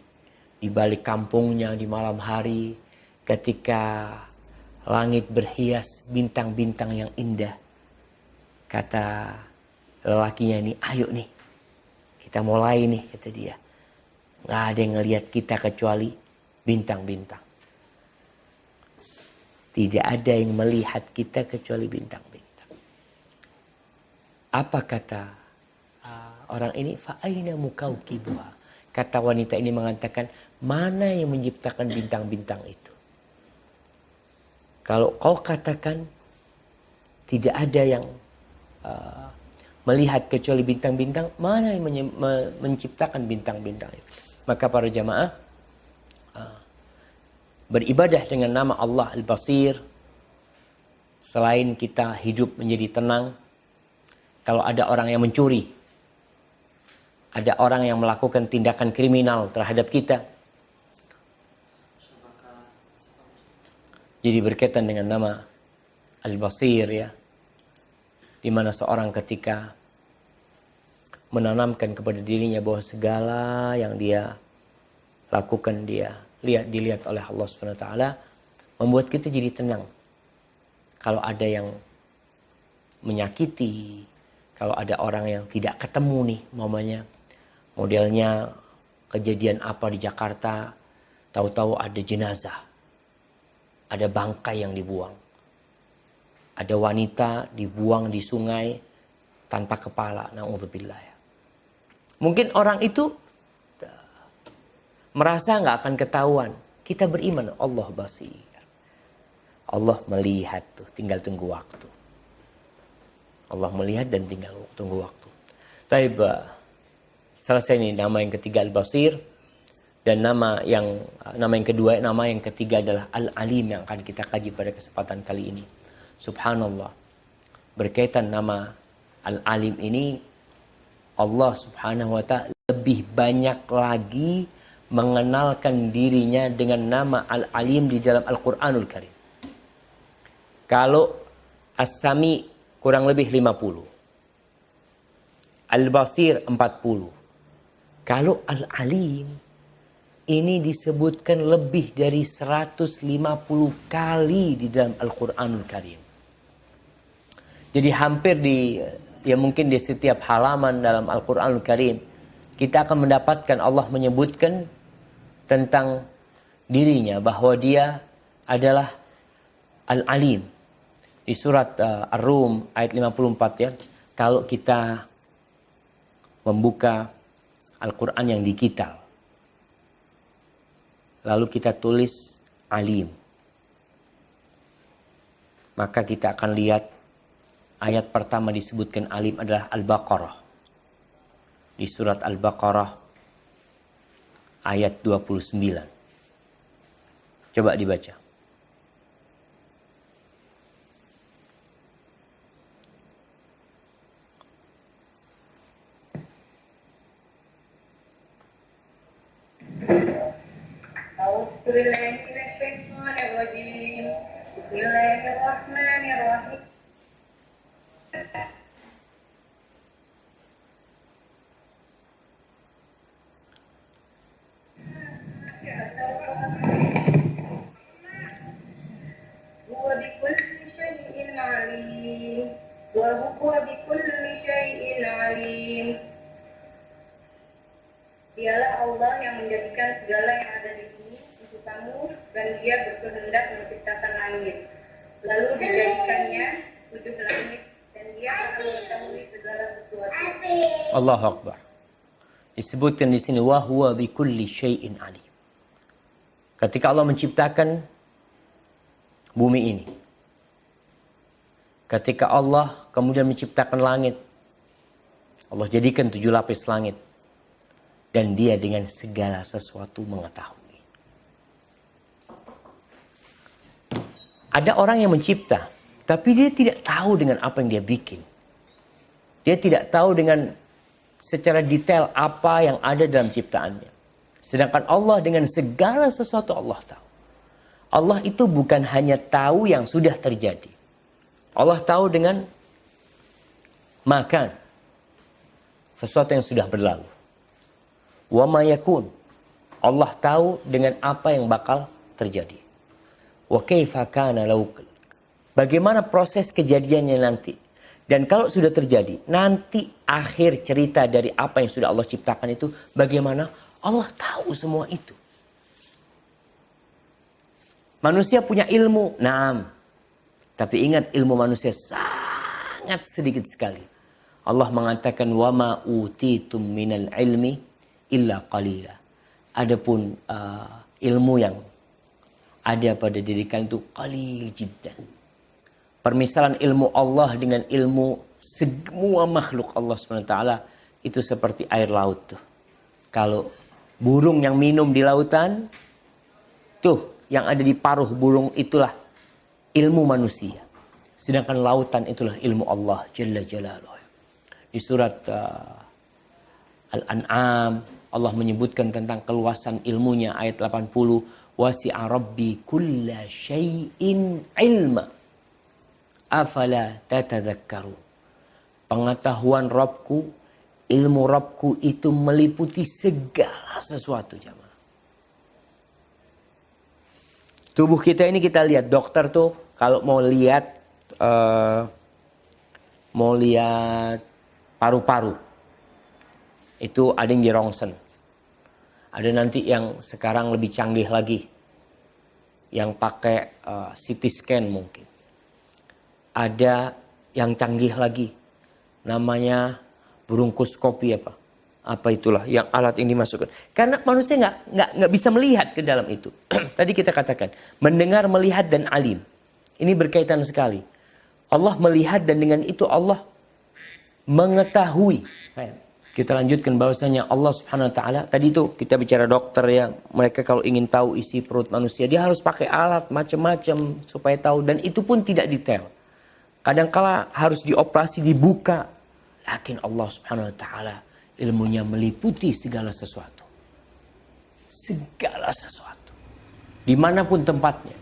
di balik kampungnya di malam hari ketika langit berhias bintang-bintang yang indah. Kata lelakinya ini, ayo nih kita mulai nih, kata dia. Nggak ada yang ngelihat kita kecuali bintang-bintang. Tidak ada yang melihat kita kecuali bintang-bintang. Apa kata orang ini? Fa'aina mukaukibuha. Kata wanita ini mengatakan, mana yang menciptakan bintang-bintang itu? Kalau kau katakan tidak ada yang melihat kecuali bintang-bintang, mana yang menciptakan bintang-bintang itu? Maka para jamaah, beribadah dengan nama Allah Al-Basir, selain kita hidup menjadi tenang, kalau ada orang yang mencuri, ada orang yang melakukan tindakan kriminal terhadap kita, jadi berkaitan dengan nama Al-Basir ya, di mana seorang ketika menanamkan kepada dirinya bahwa segala yang dia lakukan dilihat oleh Allah Subhanahu wa taala, membuat kita jadi tenang. Kalau ada yang menyakiti, kalau ada orang yang tidak ketemu nih, modelnya kejadian apa di Jakarta, tahu-tahu ada jenazah, ada bangkai yang dibuang, ada wanita dibuang di sungai tanpa kepala, na'udzubillah ya. Mungkin orang itu merasa nggak akan ketahuan. Kita beriman, Allah basir. Allah melihat tuh, tinggal tunggu waktu. Allah melihat dan tinggal tunggu waktu. Taib, selesai nih nama yang ketiga Al-Basir, dan nama yang kedua, nama yang ketiga adalah Al-Alim yang akan kita kaji pada kesempatan kali ini. Subhanallah. Berkaitan nama Al-Alim ini, Allah Subhanahu wa ta'ala lebih banyak lagi mengenalkan dirinya dengan nama Al-Alim di dalam Al-Quranul Karim. Kalau As-Sami kurang lebih 50. Al-Basir 40. Kalau Al-Alim ini disebutkan lebih dari 150 kali di dalam Al-Quranul Karim. Jadi hampir mungkin di setiap halaman dalam Al-Quranul Karim kita akan mendapatkan Allah menyebutkan tentang dirinya bahwa dia adalah Al-Alim. Di surat Ar-Rum ayat 54 ya. Kalau kita membuka Al-Quran yang digital, lalu kita tulis Alim, maka kita akan lihat ayat pertama disebutkan Alim adalah Al-Baqarah. Di surat Al-Baqarah ayat 29. Coba dibaca. Bismillahirrahmanirrahim. Huwa bikulli syai'in alim. Wa huwa bikulli syai'in alim. Dialah Allah yang menjadikan segala yang ada di bumi untuk kamu, dan Dia berkehendak menciptakan langit. Lalu dijadikannya 7 langit, dan Dia akan mengetahui segala sesuatu. Allahu Akbar. Disebutkan di sini wa huwa bikulli syai'in alim. Ketika Allah menciptakan bumi ini, ketika Allah kemudian menciptakan langit, Allah jadikan 7 lapis langit, dan Dia dengan segala sesuatu mengetahui. Ada orang yang mencipta, tapi dia tidak tahu dengan apa yang dia bikin. Dia tidak tahu dengan secara detail apa yang ada dalam ciptaannya. Sedangkan Allah dengan segala sesuatu Allah tahu. Allah itu bukan hanya tahu yang sudah terjadi. Allah tahu dengan makan sesuatu yang sudah berlalu. Wa ma yakun. Allah tahu dengan apa yang bakal terjadi. Wa kaifa kana law. Bagaimana proses kejadiannya nanti. Dan kalau sudah terjadi, nanti akhir cerita dari apa yang sudah Allah ciptakan itu bagaimana? Allah tahu semua itu. Manusia punya ilmu, naam. Tapi ingat, ilmu manusia sangat sedikit sekali. Allah mengatakan wa ma utitum minal ilmi illa qalila. Adapun ilmu yang ada pada diri kalian itu qalil jiddan. Permisalan ilmu Allah dengan ilmu semua makhluk Allah SWT itu seperti air laut tuh. Kalau burung yang minum di lautan, tuh yang ada di paruh burung itulah ilmu manusia. Sedangkan lautan itulah ilmu Allah Jalla Jalaluhu. Di surat Al-An'am Allah menyebutkan tentang keluasan ilmunya ayat 80. Wasi'a rabbi kulla syai'in ilma. Afala tatadzakkaru. Pengetahuan Rabbku, ilmu Rabbku itu meliputi segala sesuatu jamaah. Tubuh kita ini kita lihat, dokter tuh kalau mau lihat paru-paru itu ada yang di rongsen. Ada nanti yang sekarang lebih canggih lagi, yang pakai CT scan mungkin. Ada yang canggih lagi, namanya bronkoskopi apa itulah yang alat ini dimasukkan. Karena manusia nggak bisa melihat ke dalam itu. Tadi kita katakan mendengar, melihat dan alim. Ini berkaitan sekali. Allah melihat dan dengan itu Allah mengetahui. Kita lanjutkan bahwasanya Allah Subhanahu Wa Taala tadi itu kita bicara dokter ya, mereka kalau ingin tahu isi perut manusia dia harus pakai alat macam-macam supaya tahu, dan itu pun tidak detail. Kadangkala harus dioperasi, dibuka. Lakin Allah Subhanahu Wa Taala ilmunya meliputi segala sesuatu. Segala sesuatu. Dimanapun tempatnya.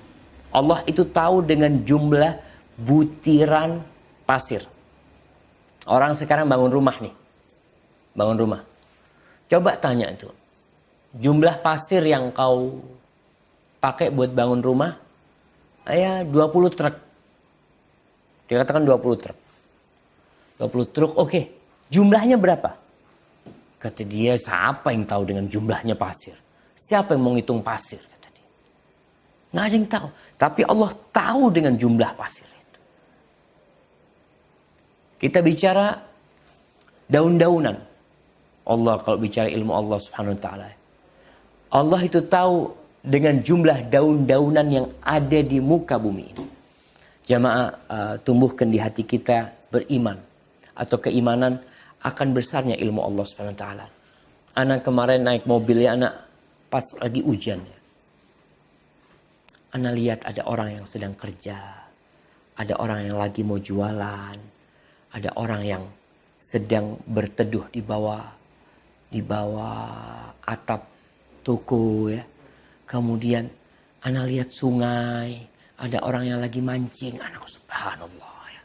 Allah itu tahu dengan jumlah butiran pasir. Orang sekarang bangun rumah nih. Bangun rumah. Coba tanya itu. Jumlah pasir yang kau pakai buat bangun rumah. 20 truk. Dikatakan 20 truk. 20 truk, oke. Jumlahnya berapa? Kata dia, siapa yang tahu dengan jumlahnya pasir? Siapa yang mau ngitung pasir? Kata dia. Nggak ada yang tahu. Tapi Allah tahu dengan jumlah pasir itu. Kita bicara daun-daunan. Allah kalau bicara ilmu Allah Subhanahu Wa Taala. Allah itu tahu dengan jumlah daun-daunan yang ada di muka bumi ini. Jamaah, tumbuhkan di hati kita beriman atau keimanan akan besarnya ilmu Allah Subhanahu Wa Taala. Anak kemarin naik mobil ya, anak pas lagi hujan ya. Anak lihat ada orang yang sedang kerja, ada orang yang lagi mau jualan, ada orang yang sedang berteduh di bawah atap toko ya. Kemudian anak lihat sungai, Ada orang yang lagi mancing, anakku, subhanallah ya.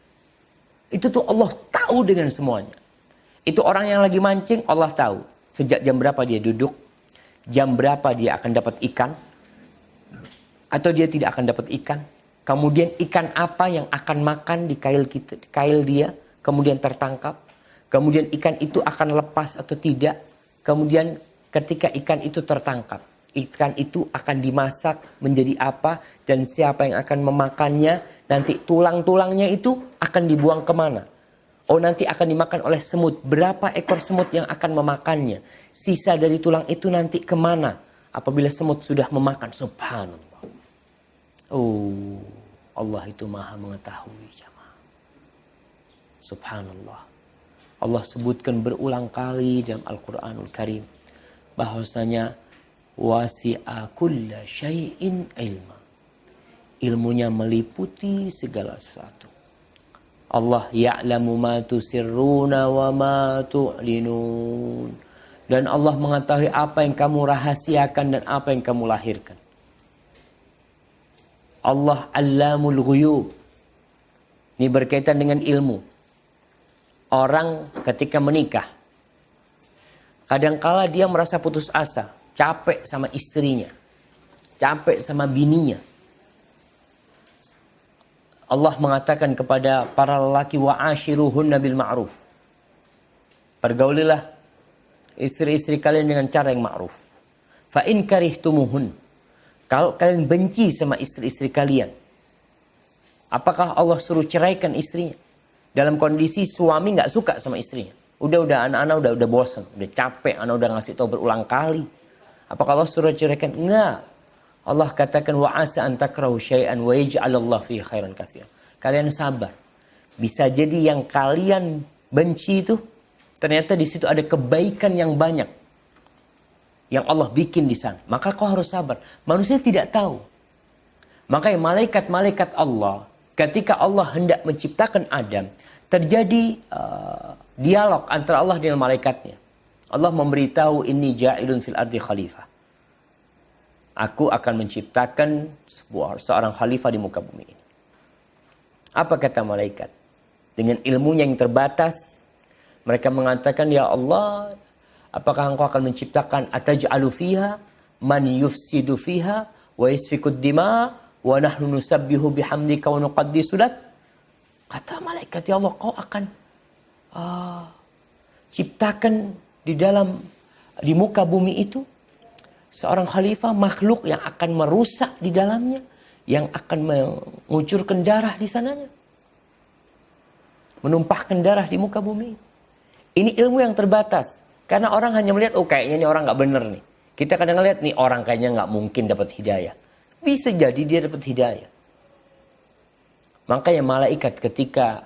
Itu tuh Allah tahu dengan semuanya. Itu orang yang lagi mancing, Allah tahu. Sejak jam berapa dia duduk, jam berapa dia akan dapat ikan, atau dia tidak akan dapat ikan. Kemudian ikan apa yang akan makan di kail dia, kemudian tertangkap. Kemudian ikan itu akan lepas atau tidak. Kemudian ketika ikan itu tertangkap, ikan itu akan dimasak menjadi apa dan siapa yang akan memakannya. Nanti tulang-tulangnya itu akan dibuang kemana? Oh, nanti akan dimakan oleh semut. Berapa ekor semut yang akan memakannya? Sisa dari tulang itu nanti kemana? Apabila semut sudah memakan. Subhanallah. Oh, Allah itu maha mengetahui jamaah. Subhanallah. Allah sebutkan berulang kali dalam Al-Quranul Karim. Bahwasanya wasi'a kulla syai'in ilma. Ilmunya meliputi segala sesuatu. Allah ya'lamu ma tusirruna wa ma tu'linun. Dan Allah mengetahui apa yang kamu rahasiakan dan apa yang kamu lahirkan. Allah allamul ghuyub. Ini berkaitan dengan ilmu. Orang ketika menikah, kadangkala dia merasa putus asa, capek sama istrinya, capek sama bininya. Allah mengatakan kepada para lelaki, wa'ashiruhunna bil ma'ruf. Pergaulilah istri-istri kalian dengan cara yang ma'ruf. Fa in karihtumuhun. Kalau kalian benci sama istri-istri kalian, apakah Allah suruh ceraikan istrinya? Dalam kondisi suami nggak suka sama istrinya. Udah anak-anak udah bosan, udah capek, anak udah ngasih tahu berulang kali. Apakah Allah suruh ceraikan? Enggak. Allah katakan wa asa an takrahu syai'an wa yaj'alallahu fihi khairan katsiran. Kalian sabar. Bisa jadi yang kalian benci itu ternyata di situ ada kebaikan yang banyak yang Allah bikin di sana. Maka kau harus sabar. Manusia tidak tahu. Makanya malaikat-malaikat Allah ketika Allah hendak menciptakan Adam, terjadi dialog antara Allah dengan malaikatnya. Allah memberitahu inni ja'ilun fil ardi khalifah. Aku akan menciptakan seorang khalifah di muka bumi ini. Apa kata malaikat? Dengan ilmunya yang terbatas, mereka mengatakan, ya Allah, apakah engkau akan menciptakan ataj'alu fiha man yufsidu fiha wa yasfikud dima wa nahnu nusabbihu bihamdika wa nuqaddisu lak? Kata malaikat, ya Allah, kau akan ciptakan di muka bumi itu seorang khalifah, makhluk yang akan merusak di dalamnya, yang akan mengucurkan darah di sananya, menumpahkan darah di muka bumi. Ini ilmu yang terbatas, karena orang hanya melihat, oh kayaknya ini orang nggak bener nih. Kita kadang lihat nih orang kayaknya nggak mungkin dapat hidayah. Bisa jadi dia dapat hidayah. Makanya malaikat ketika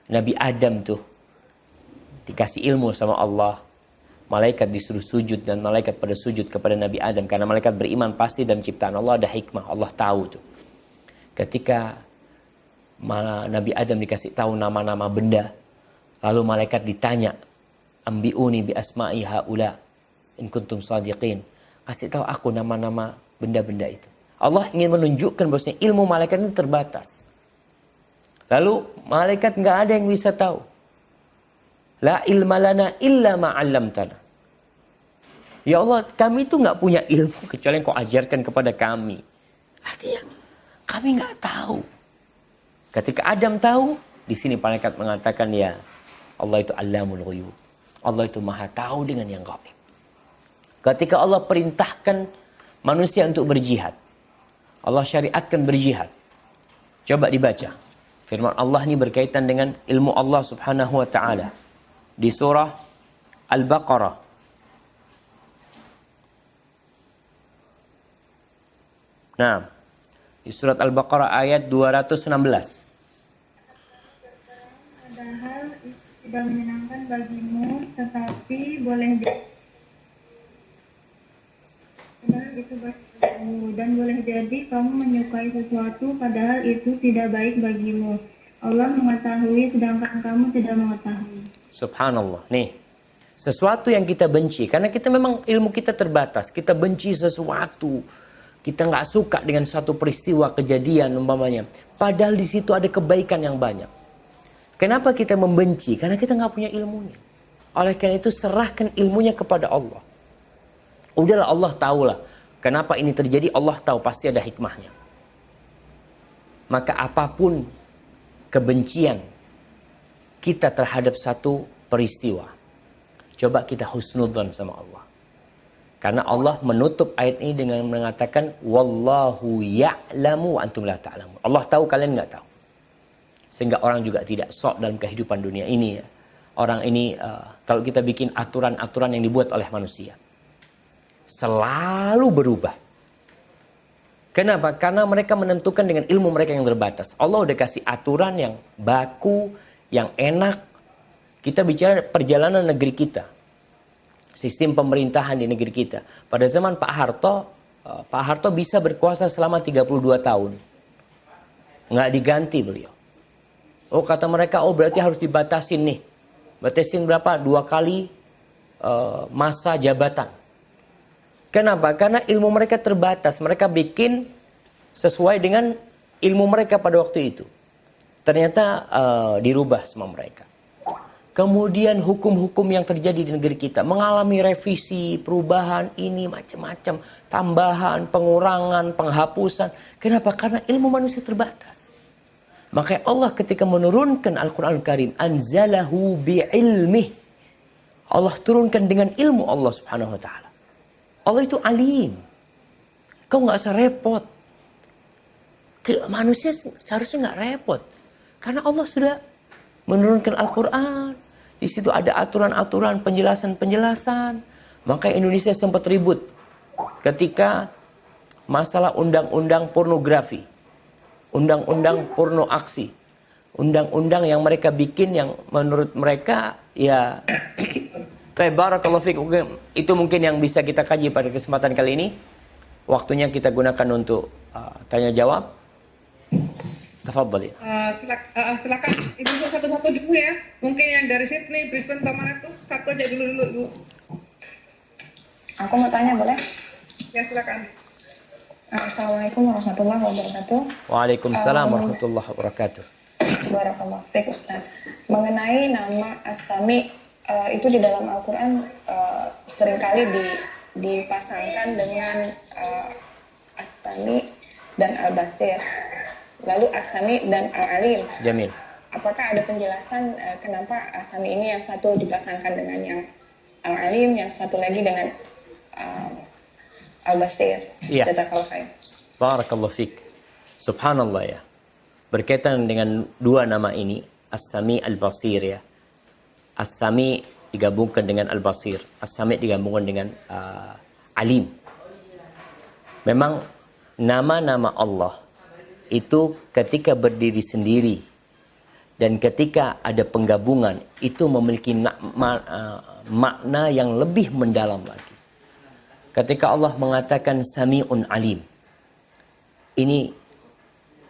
Nabi Adam tuh dikasih ilmu sama Allah, malaikat disuruh sujud dan malaikat pada sujud kepada Nabi Adam. Karena malaikat beriman pasti dalam ciptaan Allah ada hikmah. Allah tahu tuh. Ketika Nabi Adam dikasih tahu nama-nama benda, lalu malaikat ditanya, ambi'uni bi asma'i haula in kuntum shadiqin. Kasih tahu aku nama-nama benda-benda itu. Allah ingin menunjukkan bahwasanya ilmu malaikat ini terbatas. Lalu malaikat nggak ada yang bisa tahu. La ilma lana illa ma 'allamtana. Ya Allah, kami itu nggak punya ilmu kecuali yang kau ajarkan kepada kami. Artinya kami nggak tahu. Ketika Adam tahu, di sini malaikat mengatakan, ya Allah itu Allamul Ghuyub. Allah itu maha tahu dengan yang gaib. Ketika Allah perintahkan manusia untuk berjihad, Allah syariatkan berjihad. Coba dibaca. Firman Allah ini berkaitan dengan ilmu Allah Subhanahu wa taala. Di surah Al-Baqarah. Nah, di surat Al-Baqarah ayat 216. Padahal tidak menyenangkan bagimu, tetapi boleh itu bagimu, dan boleh jadi kamu menyukai sesuatu padahal itu tidak baik bagimu. Allah mengetahui sedangkan kamu tidak mengetahui. Subhanallah. Nih, sesuatu yang kita benci, karena kita memang ilmu kita terbatas, kita benci sesuatu, Kita nggak suka dengan suatu peristiwa kejadian umpamanya. Padahal di situ ada kebaikan yang banyak. Kenapa kita membenci? Karena kita nggak punya ilmunya. Oleh karena itu serahkan ilmunya kepada Allah. Udahlah, Allah tahulah kenapa ini terjadi. Allah tahu pasti ada hikmahnya. Maka apapun kebencian kita terhadap satu peristiwa, coba kita husnudzon sama Allah. Karena Allah menutup ayat ini dengan mengatakan wallahu ya'lamu wa antum la ta'lamun. Allah tahu, kalian nggak tahu. Sehingga orang juga tidak sok dalam kehidupan dunia ini ya. Orang ini kalau kita bikin aturan-aturan yang dibuat oleh manusia selalu berubah. Kenapa? Karena mereka menentukan dengan ilmu mereka yang terbatas. Allah udah kasih aturan yang baku, yang enak. Kita bicara perjalanan negeri kita. Sistem pemerintahan di negeri kita. Pada zaman Pak Harto bisa berkuasa selama 32 tahun. Nggak diganti beliau. Oh, kata mereka, oh berarti harus dibatasin nih. Batasin berapa? 2 kali masa jabatan. Kenapa? Karena ilmu mereka terbatas. Mereka bikin sesuai dengan ilmu mereka pada waktu itu. Ternyata dirubah sama mereka. Kemudian hukum-hukum yang terjadi di negeri kita mengalami revisi, perubahan ini macam-macam, tambahan, pengurangan, penghapusan. Kenapa? Karena ilmu manusia terbatas. Maka Allah ketika menurunkan Al-Quran Al-Karim, anzalahu bi'ilmih. Allah turunkan dengan ilmu Allah Subhanahu Wa Taala. Allah itu alim. Kau nggak usah repot. Manusia seharusnya nggak repot, karena Allah sudah menurunkan Al-Quran. Di situ ada aturan-aturan, penjelasan-penjelasan. Maka Indonesia sempat ribut ketika masalah undang-undang pornografi, undang-undang porno aksi, undang-undang yang mereka bikin yang menurut mereka ya barakallahu fikum. Itu mungkin yang bisa kita kaji pada kesempatan kali ini. Waktunya kita gunakan untuk tanya jawab. Tafadhali. Silakan Ibu satu-satu dulu ya. Mungkin yang dari Sydney, Brisbane, Tamanatu satu aja dulu Ibu. Aku mau tanya boleh? Ya silakan. Assalamualaikum warahmatullahi wabarakatuh. Waalaikumsalam warahmatullahi wabarakatuh. Barakallah fiik Ustaz. Mengenai nama As-Sami itu di dalam Al-Quran seringkali dipasangkan dengan As-Sami dan Al-Basir. Lalu As-Sami dan Al-Alim. Jamil. Apakah ada penjelasan kenapa As-Sami ini yang satu dipasangkan dengan yang Al-Alim, yang satu lagi dengan Al-Basir? Iya. Jazakallahu khair. Barakallahu fiik. Subhanallah ya. Berkaitan dengan dua nama ini, As-Sami Al-Basir ya. As-Sami digabungkan dengan Al-Basir. As-Sami digabungkan dengan Alim. Memang nama-nama Allah itu ketika berdiri sendiri dan ketika ada penggabungan itu memiliki makna yang lebih mendalam lagi. Ketika Allah mengatakan Sami'un Alim, ini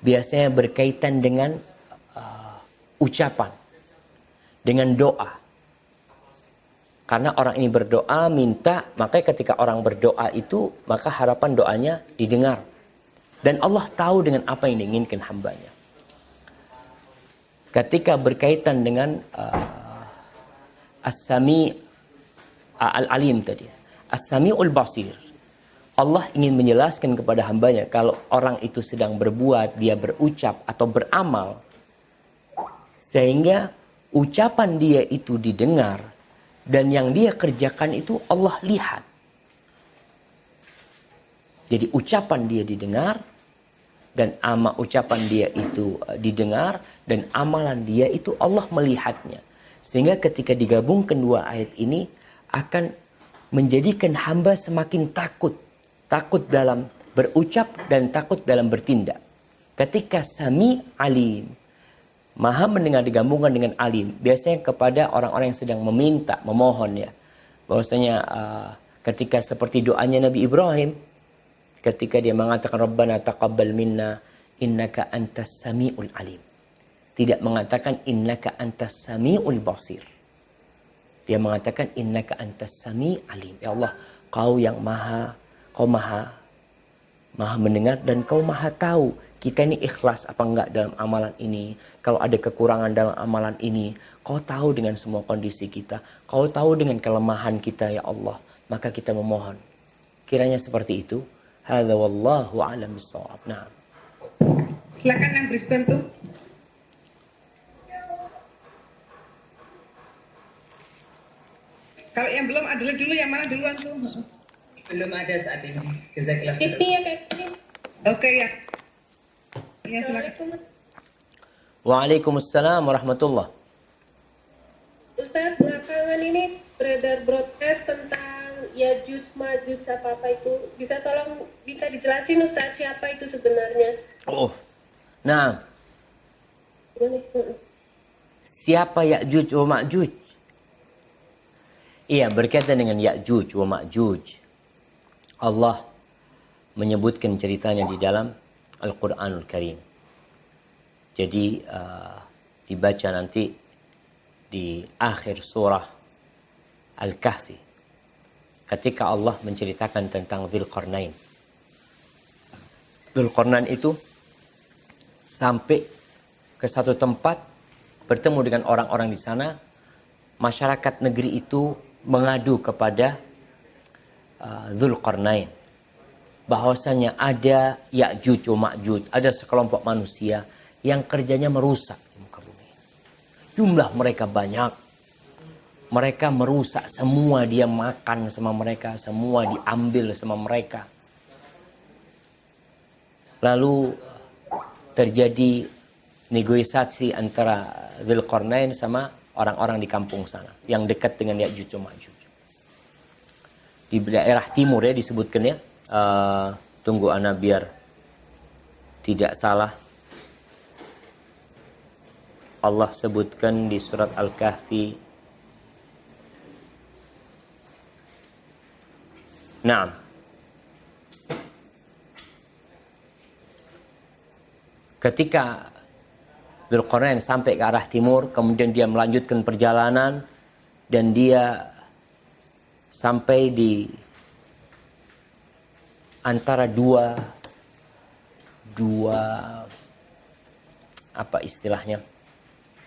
biasanya berkaitan dengan ucapan, dengan doa. Karena orang ini berdoa, minta, maka ketika orang berdoa itu, maka harapan doanya didengar. Dan Allah tahu dengan apa yang diinginkan hambanya. Ketika berkaitan dengan As-Sami Al-Alim tadi, As-Sami'ul Basir, Allah ingin menjelaskan kepada hambanya kalau orang itu sedang berbuat, dia berucap atau beramal, sehingga ucapan dia itu didengar dan yang dia kerjakan itu Allah lihat. Jadi ucapan dia didengar dan ucapan dia itu didengar dan amalan dia itu Allah melihatnya. Sehingga ketika digabungkan dua ayat ini akan menjadikan hamba semakin takut. Takut dalam berucap dan takut dalam bertindak. Ketika Sami Alim, Maha mendengar digabungkan dengan Alim, biasanya kepada orang-orang yang sedang meminta, memohon ya. Bahwasanya ketika seperti doanya Nabi Ibrahim, ketika dia mengatakan Rabbana taqabbal minna innaka antas sami'ul alim. Tidak mengatakan innaka antas sami'ul basir. Dia mengatakan innaka antas sami' alim. Ya Allah, kau yang maha Maha mendengar dan Kau maha tahu kita ini ikhlas apa enggak dalam amalan ini. Kalau ada kekurangan dalam amalan ini, Kau tahu dengan semua kondisi kita. Kau tahu dengan kelemahan kita ya Allah. Maka kita memohon. Kiranya seperti itu. Hadza wallahu a'lam bissawab. Nah. Silakan yang Brisbane tuh. Kalau yang belum adalah dulu, yang mana duluan tuh? Belum ada saat ini. Jazakallah. Siti ya Kak. Oke ya. Ya silakan. Assalamualaikum. Waalaikumsalam warahmatullah. Ustaz, belakangan ini beredar broadcast tentang Yajuj Majuj apa itu. Bisa tolong dijelasin Ustaz siapa itu sebenarnya? Oh. Nah, Boleh. siapa Ya'juj wa Ma'juj? Iya, berkaitan dengan Ya'juj wa Ma'juj. Allah menyebutkan ceritanya di dalam Al-Quranul Karim. Jadi dibaca nanti di akhir surah Al-Kahfi. Ketika Allah menceritakan tentang Dzulqarnain. Dzulqarnain itu sampai ke satu tempat bertemu dengan orang-orang di sana. Masyarakat negeri itu mengadu kepada Dzulqarnain bahwasanya ada Ya'juj wa Ma'juj, ada sekelompok manusia yang kerjanya merusak di muka bumi. Jumlah mereka banyak. Mereka merusak semua, dia makan sama mereka, semua diambil sama mereka. Lalu terjadi negosiasi antara Dzulqarnain sama orang-orang di kampung sana yang dekat dengan Ya'juj wa Ma'juj. Di daerah timur ya disebutkan ya. Tunggu ana biar tidak salah. Allah sebutkan di surat Al-Kahfi. Naam. Ketika Dzulqarnain sampai ke arah timur, kemudian dia melanjutkan perjalanan dan dia sampai di antara dua apa istilahnya?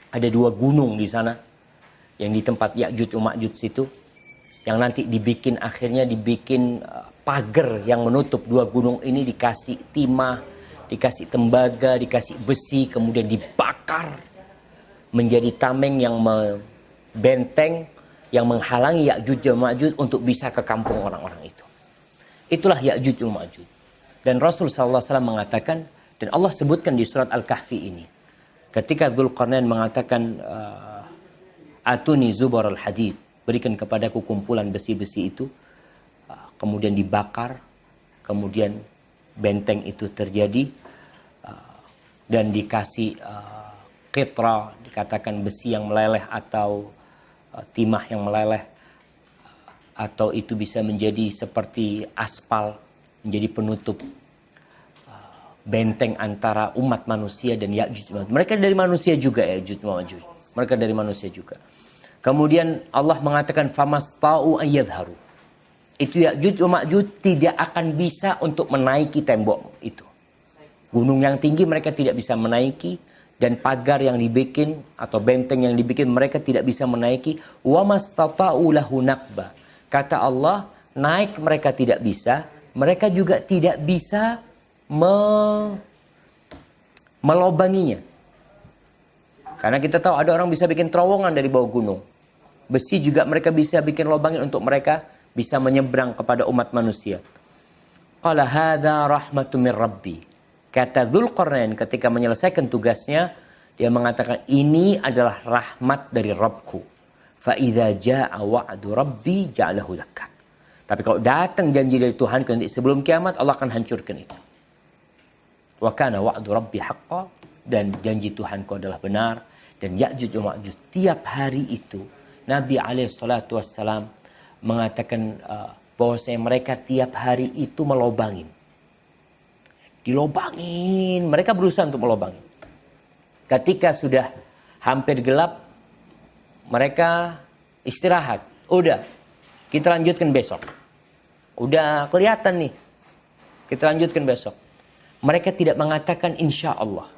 Ada dua gunung di sana yang di tempat Ya'juj wa Ma'juj situ yang nanti akhirnya dibikin pagar yang menutup dua gunung ini, dikasih timah, dikasih tembaga, dikasih besi, kemudian dibakar menjadi tameng yang membenteng, yang menghalangi Ya'juj wa Ma'juj untuk bisa ke kampung orang-orang itu. Itulah Ya'juj wa Ma'juj. Dan Rasul SAW mengatakan, dan Allah sebutkan di surat Al-Kahfi ini, ketika Dzulqarnain mengatakan, Atuni zubar al-hadid, berikan kepadaku kumpulan besi-besi itu, kemudian dibakar, kemudian benteng itu terjadi, dan dikasih qitra, dikatakan besi yang meleleh atau timah yang meleleh, atau itu bisa menjadi seperti aspal, menjadi penutup benteng antara umat manusia dan Ya'juj wa Ma'juj. Mereka dari manusia juga Ya'juj wa Ma'juj. Mereka dari manusia juga. Kemudian Allah mengatakan famasta'u ayyadharu. Itu Ya'juj wa Ma'juj tidak akan bisa untuk menaiki tembok itu. Gunung yang tinggi mereka tidak bisa menaiki, dan pagar yang dibikin atau benteng yang dibikin mereka tidak bisa menaiki. Wa mastata'u lahu naqba. Kata Allah, naik mereka tidak bisa, mereka juga tidak bisa melobanginya. Karena kita tahu ada orang bisa bikin terowongan dari bawah gunung. Besi juga mereka bisa bikin lobangin untuk mereka bisa menyeberang kepada umat manusia. Qala hadza rahmatun min rabbi. Kata Dzulqarnain ketika menyelesaikan tugasnya, dia mengatakan ini adalah rahmat dari Rabbku. Fa idza jaa wa'du rabbi ja'alahu dakka. Tapi kalau datang janji dari Tuhan nanti sebelum kiamat, Allah akan hancurkan itu. Wa kana wa'du rabbi haqqan, dan janji Tuhanku adalah benar. Dan Ya'juj wa Ma'juj tiap hari itu Nabi SAW mengatakan bahwasanya mereka tiap hari itu melobangin. Dilobangin, mereka berusaha untuk melobangin. Ketika sudah hampir gelap, mereka istirahat. Udah, kita lanjutkan besok. Udah kelihatan nih Kita lanjutkan besok. Mereka tidak mengatakan insya Allah.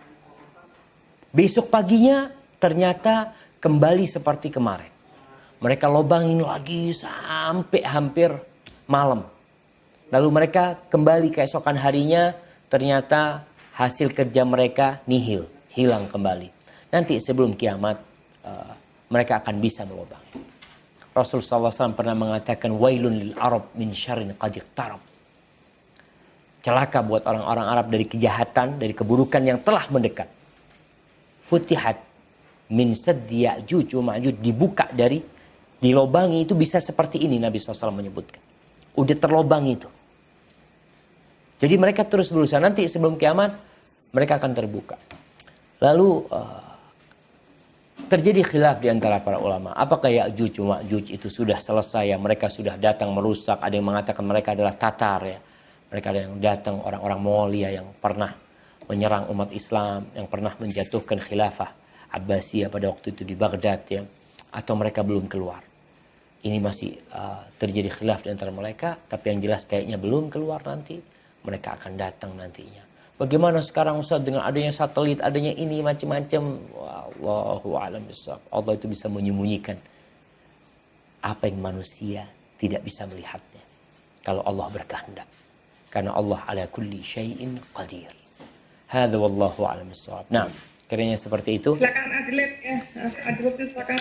Besok paginya ternyata kembali seperti kemarin. Mereka lobangin lagi sampai hampir malam. Lalu mereka kembali keesokan harinya, ternyata hasil kerja mereka nihil, hilang kembali. Nanti sebelum kiamat mereka akan bisa melobangi. Rasulullah SAW pernah mengatakan, wailun lil Arab min syarrin qad iqtarab. Celaka buat orang-orang Arab dari kejahatan, dari keburukan yang telah mendekat. Futihat min saddi Ya'juj wa Ma'juj, dibuka dari, dilobangi itu bisa seperti ini Nabi SAW menyebutkan. Udah terlobang itu. Jadi mereka terus berusaha, nanti sebelum kiamat mereka akan terbuka. Lalu terjadi khilaf di antara para ulama. Apakah Ya'juj wa Ma'juj itu sudah selesai ya? Mereka sudah datang merusak. Ada yang mengatakan mereka adalah Tatar ya. Mereka ada yang datang orang-orang Mongolia yang pernah menyerang umat Islam, yang pernah menjatuhkan khilafah Abbasiyah pada waktu itu di Baghdad ya. Atau mereka belum keluar. Ini masih terjadi khilaf di antara mereka, tapi yang jelas kayaknya belum keluar nanti. Mereka akan datang nantinya. Bagaimana sekarang Ustaz dengan adanya satelit, adanya ini macam-macam. Wallahu a'lam bishawab. Allah itu bisa menyembunyikan apa yang manusia tidak bisa melihatnya. Kalau Allah berkehendak. Karena Allah ala kulli syai'in qadir. Hadza wallahu a'lam bishawab. Nah, kiranya seperti itu. Silakan Adilet ya. Adilet silakan.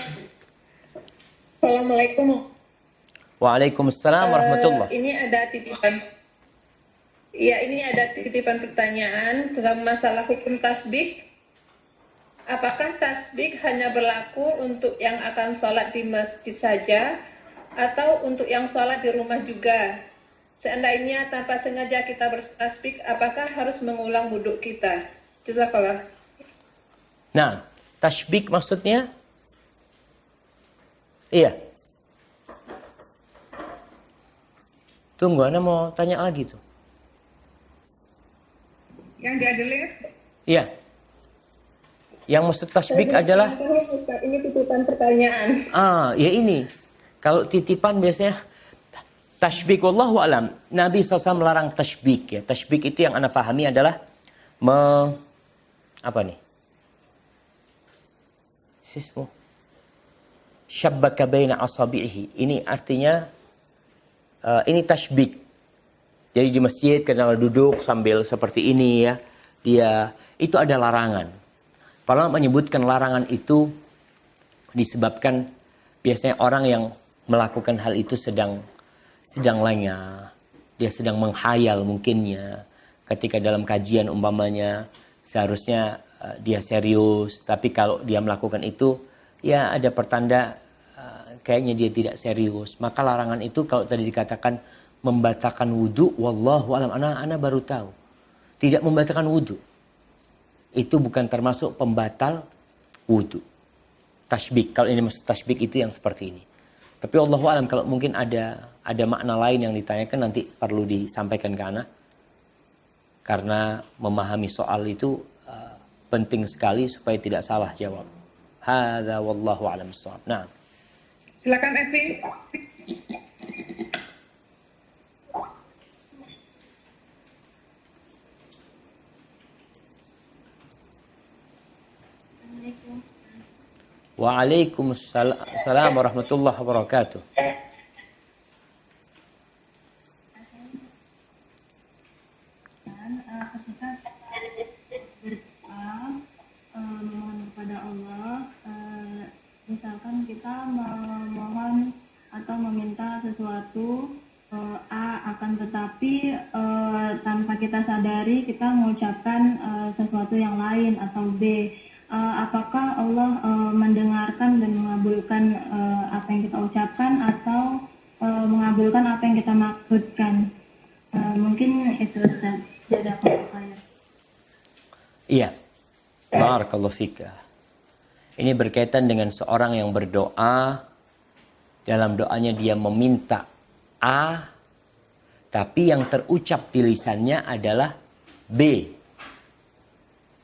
Assalamualaikum. Waalaikumsalam warahmatullahi. Ini ada titipan. Ya, ini ada titipan pertanyaan tentang masalah hukum tasbih. Apakah tasbih hanya berlaku untuk yang akan sholat di masjid saja atau untuk yang sholat di rumah juga? Seandainya tanpa sengaja kita bertasbih, apakah harus mengulang wudhu kita? Jazakallah. Nah, tasbih maksudnya? Iya. Tunggu, Anda mau tanya lagi tuh. Yang di Adilet. Iya. Yang maksud tasbih adalah? Ini titipan pertanyaan. Ya ini. Kalau titipan biasanya tasbih, wallahu alam. Nabi SAW melarang tasbih ya. Tasbih itu yang Anda pahami adalah apa nih? Sismu. Syabbaka baina asabi'ihi. Ini artinya ini tasbih. Jadi di masjid kadang duduk sambil seperti ini ya. Itu ada larangan. Para ulama menyebutkan larangan itu disebabkan biasanya orang yang melakukan hal itu sedang lengah. Dia sedang menghayal mungkinnya. Ketika dalam kajian umpamanya seharusnya dia serius. Tapi kalau dia melakukan itu ya ada pertanda kayaknya dia tidak serius. Maka larangan itu kalau tadi dikatakan membatalkan wudhu, wallahu alam, ana baru tahu. Tidak membatalkan wudhu. Itu bukan termasuk pembatal wudhu. Tasbih, kalau ini maksud tasbih itu yang seperti ini. Tapi wallahu alam kalau mungkin ada makna lain yang ditanyakan nanti perlu disampaikan ke ana. Karena memahami soal itu penting sekali supaya tidak salah jawab. Hadza wallahu alam bissawab. Nah. Silakan Evi. Waalaikumsalam warahmatullahi wabarakatuh. Ketika berdoa memohon kepada Allah, misalkan kita memohon atau meminta sesuatu akan tetapi tanpa kita sadari kita mengucapkan sesuatu yang lain atau B. Apakah Allah mendengarkan dan mengabulkan apa yang kita ucapkan atau mengabulkan apa yang kita maksudkan? Mungkin itu Ustaz. Jazakallahu khairan. Iya. Barakallahu fika. Ini berkaitan dengan seorang yang berdoa. Dalam doanya dia meminta A, tapi yang terucap di lisannya adalah B.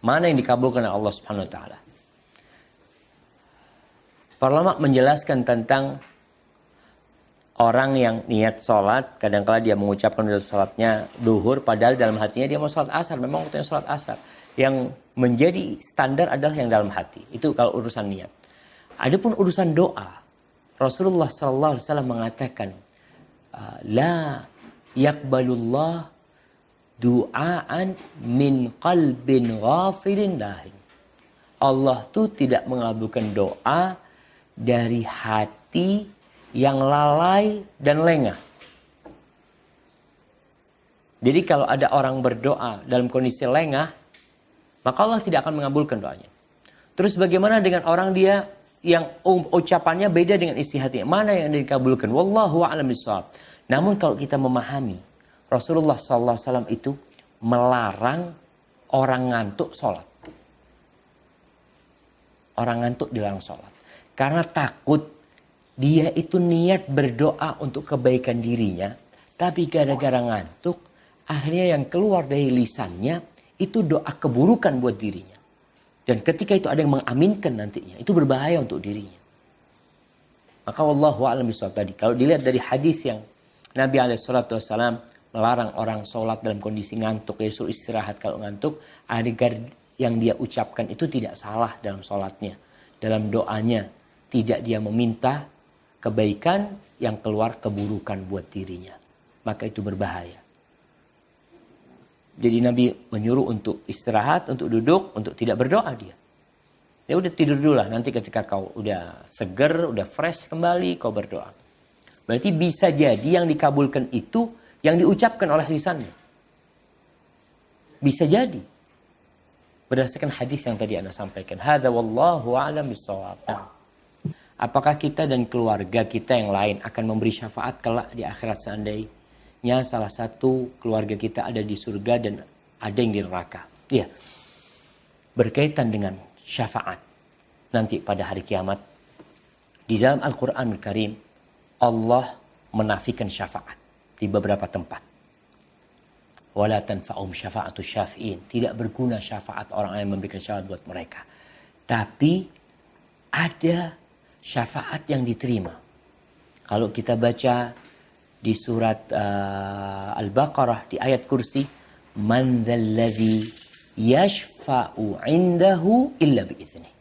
Mana yang dikabulkan oleh Allah Subhanahu wa taala? Para ulama menjelaskan tentang Orang yang niat sholat, kadang-kala dia mengucapkan sholatnya duhur, padahal dalam hatinya dia mau sholat asar. Memang waktunya sholat asar. Yang menjadi standar adalah yang dalam hati. Itu kalau urusan niat. Adapun urusan doa, Rasulullah SAW mengatakan, La yakbalullah du'aan min qalbin ghafilin lahin. Allah tuh tidak mengabulkan doa dari hati yang lalai dan lengah. Jadi kalau ada orang berdoa dalam kondisi lengah, maka Allah tidak akan mengabulkan doanya. Terus bagaimana dengan orang dia yang ucapannya beda dengan isi hatinya? Mana yang dikabulkan? Wallahu a'lam bishawab. Namun kalau kita memahami, Rasulullah SAW itu melarang orang ngantuk sholat. Orang ngantuk dilarang sholat. Karena takut dia itu niat berdoa untuk kebaikan dirinya, tapi gara-gara ngantuk, akhirnya yang keluar dari lisannya itu doa keburukan buat dirinya. Dan ketika itu ada yang mengaminkan nantinya, itu berbahaya untuk dirinya. Maka wallahu a'lam bishawab tadi, kalau dilihat dari hadis yang Nabi SAW melarang orang sholat dalam kondisi ngantuk, ya suruh istirahat kalau ngantuk, agar yang dia ucapkan itu tidak salah dalam sholatnya. Dalam doanya, tidak dia meminta kebaikan yang keluar keburukan buat dirinya. Maka itu berbahaya. Jadi Nabi menyuruh untuk istirahat, untuk duduk, untuk tidak berdoa dia. Ya udah tidur dulu lah, nanti ketika kau udah seger, udah fresh kembali, kau berdoa. Berarti bisa jadi yang dikabulkan itu yang diucapkan oleh lisannya. Bisa jadi. Berdasarkan hadis yang tadi Anda sampaikan. Hadza wallahu a'lam bishawab. Apakah kita dan keluarga kita yang lain akan memberi syafaat kelak di akhirat seandainya salah satu keluarga kita ada di surga dan ada yang di neraka? Iya. Berkaitan dengan syafaat nanti pada hari kiamat. Di dalam Al-Quranul Karim, Allah menafikan syafaat di beberapa tempat. Wala tanfa'um syafa'atu syafi'in. Tidak berguna syafaat orang yang memberikan syafaat buat mereka. Tapi ada syafaat yang diterima. Kalau kita baca di surat Al-Baqarah di ayat kursi, Man dzalladzi yashfa'u 'indahu illa bi'idznih.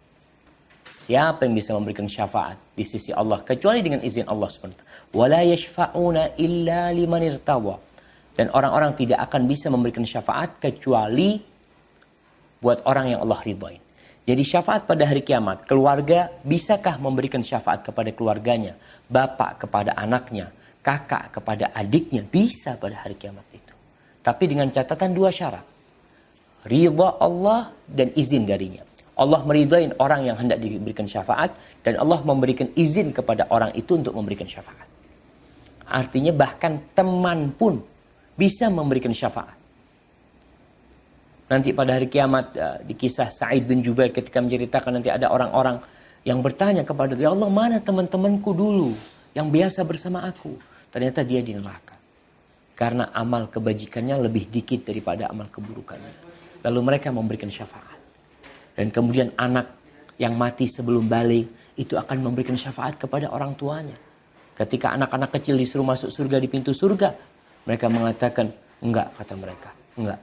Siapa yang bisa memberikan syafaat di sisi Allah kecuali dengan izin Allah SWT. Wala yashfa'una illa liman irtawa. Dan orang-orang tidak akan bisa memberikan syafaat kecuali buat orang yang Allah ridhain. Jadi syafaat pada hari kiamat, keluarga bisakah memberikan syafaat kepada keluarganya? Bapak kepada anaknya, kakak kepada adiknya, bisa pada hari kiamat itu. Tapi dengan catatan dua syarat. Ridha Allah dan izin darinya. Allah meridhain orang yang hendak diberikan syafaat dan Allah memberikan izin kepada orang itu untuk memberikan syafaat. Artinya bahkan teman pun bisa memberikan syafaat. Nanti pada hari kiamat di kisah Sa'id bin Jubair ketika menceritakan nanti ada orang-orang yang bertanya kepada dia, Allah mana teman-temanku dulu yang biasa bersama aku? Ternyata dia di neraka. Karena amal kebajikannya lebih dikit daripada amal keburukannya. Lalu mereka memberikan syafaat. Dan kemudian anak yang mati sebelum balik itu akan memberikan syafaat kepada orang tuanya. Ketika anak-anak kecil disuruh masuk surga di pintu surga, mereka mengatakan, enggak, kata mereka, enggak.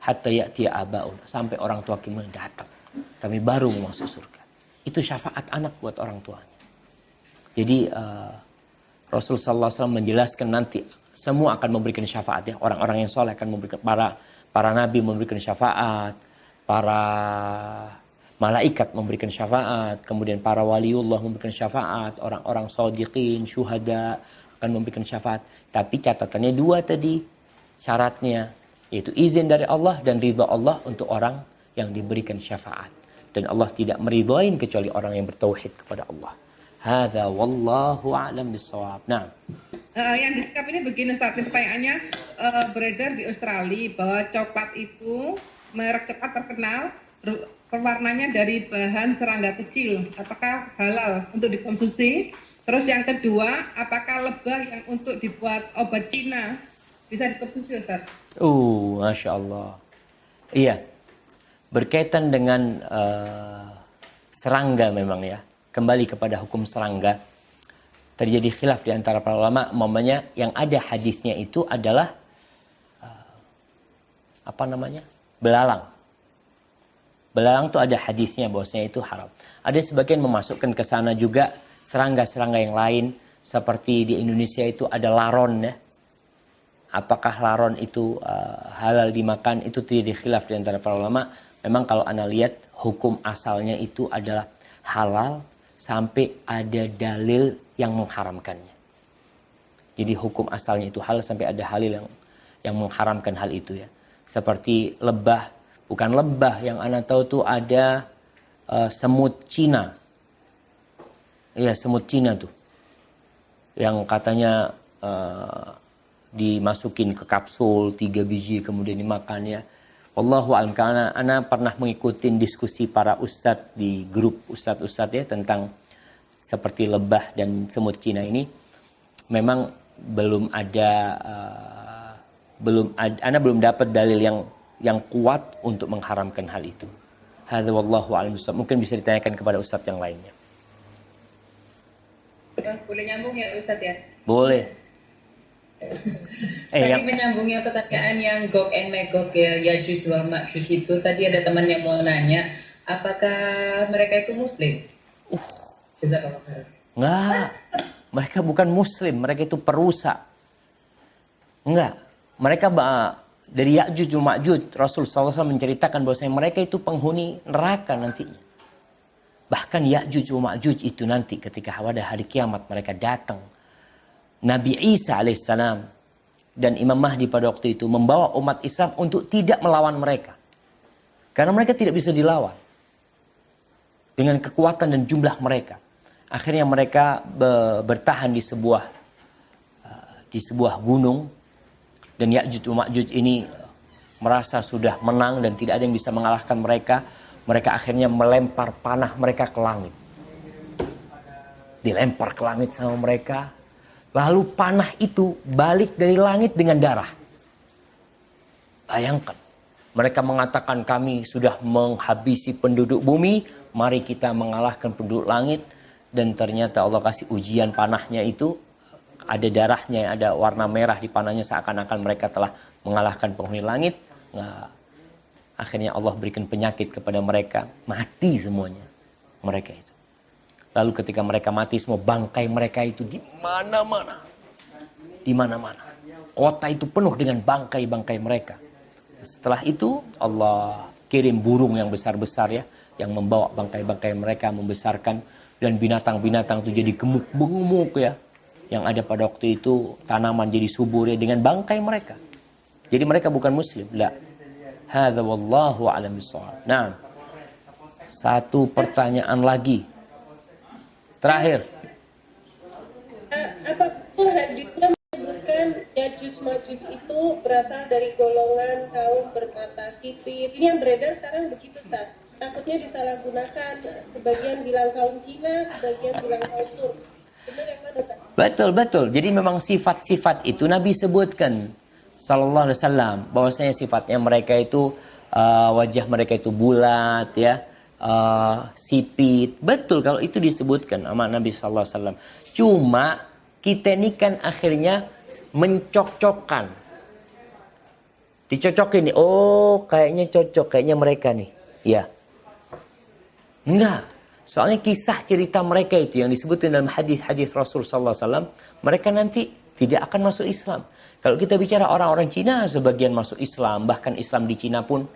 Hatta ya'tiya abaun, sampai orang tua kami datang, kami baru mau masuk surga. Itu syafaat anak buat orang tuanya. Jadi Rasulullah SAW menjelaskan nanti semua akan memberikan syafaat ya. Orang-orang yang soleh akan memberikan, para nabi memberikan syafaat, para malaikat memberikan syafaat, kemudian para waliullah memberikan syafaat, orang-orang shodiqin, syuhada akan memberikan syafaat. Tapi catatannya dua tadi syaratnya, yaitu izin dari Allah dan ridha Allah untuk orang yang diberikan syafaat. Dan Allah tidak meridhain kecuali orang yang bertauhid kepada Allah. Hadza wallahu a'lam bishawab. Nah, yang disikap ini begini, saat ini pertanyaannya beredar di Australia bahwa coklat itu merek coklat terkenal pewarnanya dari bahan serangga kecil. Apakah halal untuk dikonsumsi? Terus yang kedua, apakah lebah yang untuk dibuat obat Cina bisa dikonsumsi, Ustaz? Masya Allah. Iya, berkaitan dengan serangga memang ya. Kembali kepada hukum serangga. terjadi khilaf di antara para ulama, umpamanya yang ada hadisnya itu adalah belalang. Belalang tuh ada hadisnya bahwasanya itu haram. Ada sebagian memasukkan ke sana juga serangga-serangga yang lain, seperti di Indonesia itu ada laron ya. Apakah laron itu halal dimakan? Itu tidak khilaf di antara para ulama. Memang kalau Anda lihat hukum asalnya itu adalah halal sampai ada dalil yang mengharamkannya. Jadi hukum asalnya itu halal sampai ada dalil yang mengharamkan hal itu ya. Seperti lebah, bukan lebah yang Anda tahu tuh ada semut Cina. Iya, semut Cina tuh. Yang katanya dimasukin ke kapsul 3 biji kemudian dimakan ya. Wallahu a'lam, karena ana pernah mengikuti diskusi para ustadz di grup ustadz-ustadz ya tentang seperti lebah dan semut Cina ini. Memang ana belum dapat dalil yang kuat untuk mengharamkan hal itu. Hadza wallahu a'lam bishawab. Mungkin bisa ditanyakan kepada ustadz yang lainnya. Boleh nyambung ya Ustadz ya? Boleh. Tadi menyambungnya pertanyaan yang Gog and Magog ya, Yajuj wa Majuj itu, tadi ada teman yang mau nanya, apakah mereka itu Muslim? Jazakallah khair. Enggak, mereka bukan Muslim, mereka itu perusak. Enggak, mereka dari Yajuj wa Majuj, Rasul SAW menceritakan bahwasanya mereka itu penghuni neraka nantinya. Bahkan Yajuj wa Majuj itu nanti ketika pada hari kiamat mereka datang. Nabi Isa alaihissalam dan Imam Mahdi pada waktu itu membawa umat Islam untuk tidak melawan mereka. Karena mereka tidak bisa dilawan. Dengan kekuatan dan jumlah mereka. Akhirnya mereka bertahan di sebuah gunung. Dan Ya'juj wa Ma'juj ini merasa sudah menang dan tidak ada yang bisa mengalahkan mereka. Mereka akhirnya melempar panah mereka ke langit. Dilempar ke langit sama mereka. Lalu panah itu balik dari langit dengan darah. Bayangkan. Mereka mengatakan kami sudah menghabisi penduduk bumi. Mari kita mengalahkan penduduk langit. Dan ternyata Allah kasih ujian panahnya itu. Ada darahnya, ada warna merah di panahnya. Seakan-akan mereka telah mengalahkan penghuni langit. Nah, akhirnya Allah berikan penyakit kepada mereka. Mati semuanya. Mereka itu. Lalu ketika mereka mati, semua bangkai mereka itu di mana-mana. Di mana-mana. Kota itu penuh dengan bangkai-bangkai mereka. Setelah itu Allah kirim burung yang besar-besar ya. Yang membawa bangkai-bangkai mereka membesarkan. Dan binatang-binatang itu jadi gemuk-gemuk ya. Yang ada pada waktu itu tanaman jadi subur ya. Dengan bangkai mereka. Jadi mereka bukan muslim. La. Hadza wallahu a'lam bishawab. Nah. Satu pertanyaan lagi. Terakhir. Apakah hadisnya menyebutkan Yajuj Majuj itu berasal dari golongan kaum bermata sipit? Ini yang beredar sekarang begitu, Ustaz. Takutnya disalahgunakan. Sebagian bilang kaum Cina, sebagian bilang kaum Turk. Benar yang mana, Ustaz? Betul. Jadi memang sifat-sifat itu Nabi sebutkan. Sallallahu alaihi wasallam. Bahwasanya sifatnya mereka itu, wajah mereka itu bulat ya. Sipit. Betul kalau itu disebutkan sama Nabi sallallahu alaihi wasallam. Cuma kita ini kan akhirnya mencocokkan. Dicocokin nih. Oh, kayaknya cocok, kayaknya mereka nih. Ya. Enggak. Soalnya kisah cerita mereka itu yang disebutkan dalam hadis-hadis Rasul sallallahu alaihi wasallam, mereka nanti tidak akan masuk Islam. Kalau kita bicara orang-orang Cina sebagian masuk Islam, bahkan Islam di Cina pun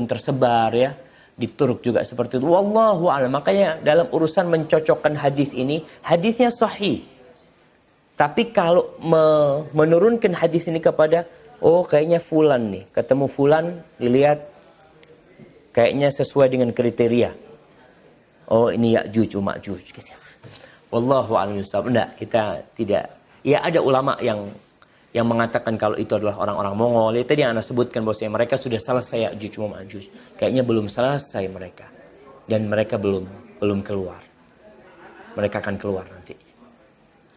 tersebar ya. Di Turk juga seperti itu. Wallahu a'lam. Makanya dalam urusan mencocokkan hadis ini, hadisnya sahih. Tapi kalau menurunkan hadis ini kepada, oh kayaknya fulan nih. Ketemu fulan, dilihat kayaknya sesuai dengan kriteria. Oh ini Ya'juj wa Ma'juj. Wallahu a'lam bishawab. Enggak, kita tidak. Ya ada ulama yang mengatakan kalau itu adalah orang-orang Mongol. Ya, tadi yang Anda sebutkan bahwasanya mereka sudah selesai Ya'juj wa Ma'juj. Kayaknya belum selesai mereka. Dan mereka belum keluar. Mereka akan keluar nanti.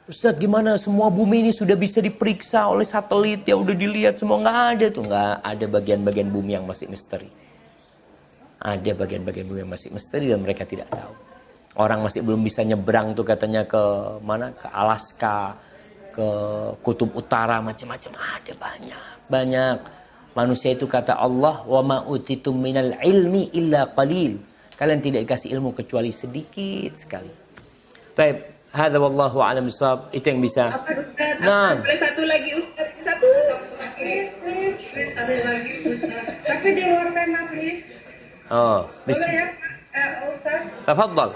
Ustaz gimana semua bumi ini sudah bisa diperiksa oleh satelit. Ya udah dilihat semua. Nggak ada tuh. Nggak ada bagian-bagian bumi yang masih misteri. Ada bagian-bagian bumi yang masih misteri dan mereka tidak tahu. Orang masih belum bisa nyebrang tuh katanya ke mana? Ke Alaska, ke Kutub Utara, macam-macam. Ada banyak. Manusia itu kata Allah, wa ma utitum minal ilmi illa qalil. Kalian tidak dikasih ilmu kecuali sedikit sekali. Baik, hadza wallahu a'lam bissawab. Itu yang bisa. Nah, Boleh satu lagi Ustaz? Satu. Please. Satu lagi Ustaz. Tapi di luar tema please. oh, Boleh ya Ustaz? Tafadhal.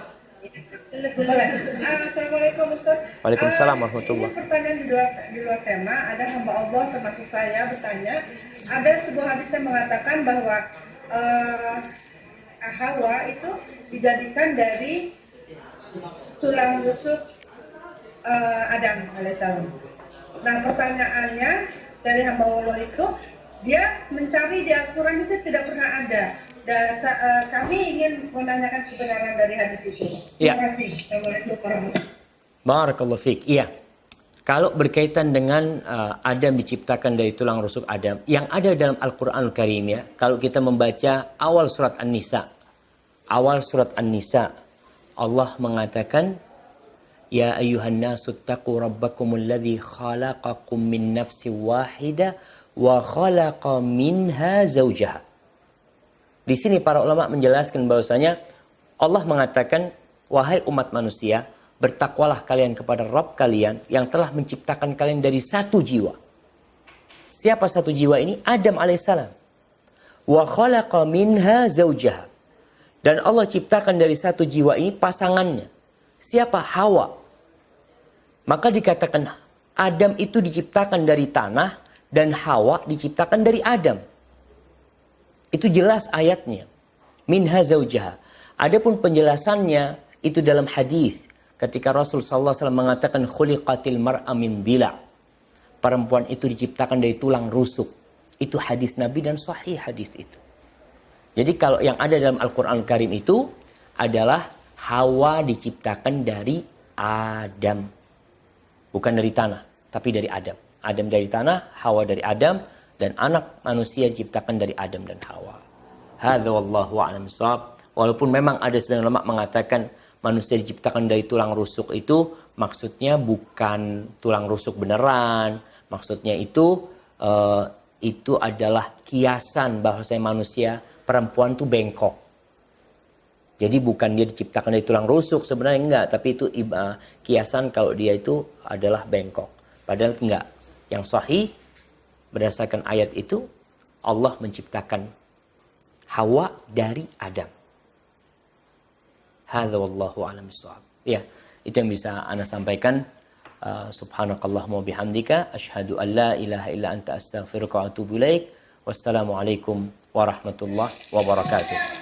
Boleh. Assalamualaikum Ustaz. Waalaikumsalam warahmatullahi. Ini pertanyaan di luar tema. Ada hamba Allah termasuk saya bertanya. Ada sebuah hadis yang mengatakan bahwa Hawa itu dijadikan dari tulang rusuk Adam alaihissalam. Nah pertanyaannya dari hamba Allah itu, dia mencari di Al-Quran itu tidak pernah ada. Dan kami ingin menanyakan kebenaran dari hadis itu. Ya. Terima kasih. Assalamualaikum warahmatullahi wabarakatuh. Barakallahu fiik. Iya. Kalau berkaitan dengan Adam diciptakan dari tulang rusuk Adam, yang ada dalam Al-Qur'anul Karim ya, kalau kita membaca awal surat An-Nisa. Awal surat An-Nisa, Allah mengatakan, Ya ayyuhan nasu taqu rabbakumul ladzi khalaqakum min nafsin wahidah wa khalaqa minha zawjaha. Di sini para ulama menjelaskan bahwasanya Allah mengatakan, wahai umat manusia, bertakwalah kalian kepada Rabb kalian yang telah menciptakan kalian dari satu jiwa. Siapa satu jiwa ini? Adam alaihissalam. Wa khalaqa minha zawjaha. Dan Allah ciptakan dari satu jiwa ini pasangannya. Siapa? Hawa. Maka dikatakan Adam itu diciptakan dari tanah dan Hawa diciptakan dari Adam. Itu jelas ayatnya. Minha zawjaha. Adapun penjelasannya itu dalam hadis ketika Rasul sallallahu alaihi wasallam mengatakan khuliqatil mar'a min dhila. Perempuan itu diciptakan dari tulang rusuk. Itu hadis Nabi dan sahih hadis itu. Jadi kalau yang ada dalam Al-Qur'an Karim itu adalah Hawa diciptakan dari Adam. Bukan dari tanah, tapi dari Adam. Adam dari tanah, Hawa dari Adam, dan anak manusia diciptakan dari Adam dan Hawa. Hadza wallahu a'lam bissawab. Walaupun memang ada sebagian ulama mengatakan manusia diciptakan dari tulang rusuk itu maksudnya bukan tulang rusuk beneran. Maksudnya itu adalah kiasan bahwasanya manusia perempuan itu bengkok. Jadi bukan dia diciptakan dari tulang rusuk, sebenarnya enggak. Tapi itu kiasan kalau dia itu adalah bengkok. Padahal enggak. Yang sahih berdasarkan ayat itu Allah menciptakan Hawa dari Adam. Hadza wallahu a'lam bissawab. Ya, itu yang bisa Ana sampaikan. Subhanakallahumma bihamdika asyhadu an la ilaha illa anta astaghfiruka wa atubu ilaik. Wassalamualaikum warahmatullahi wabarakatuh.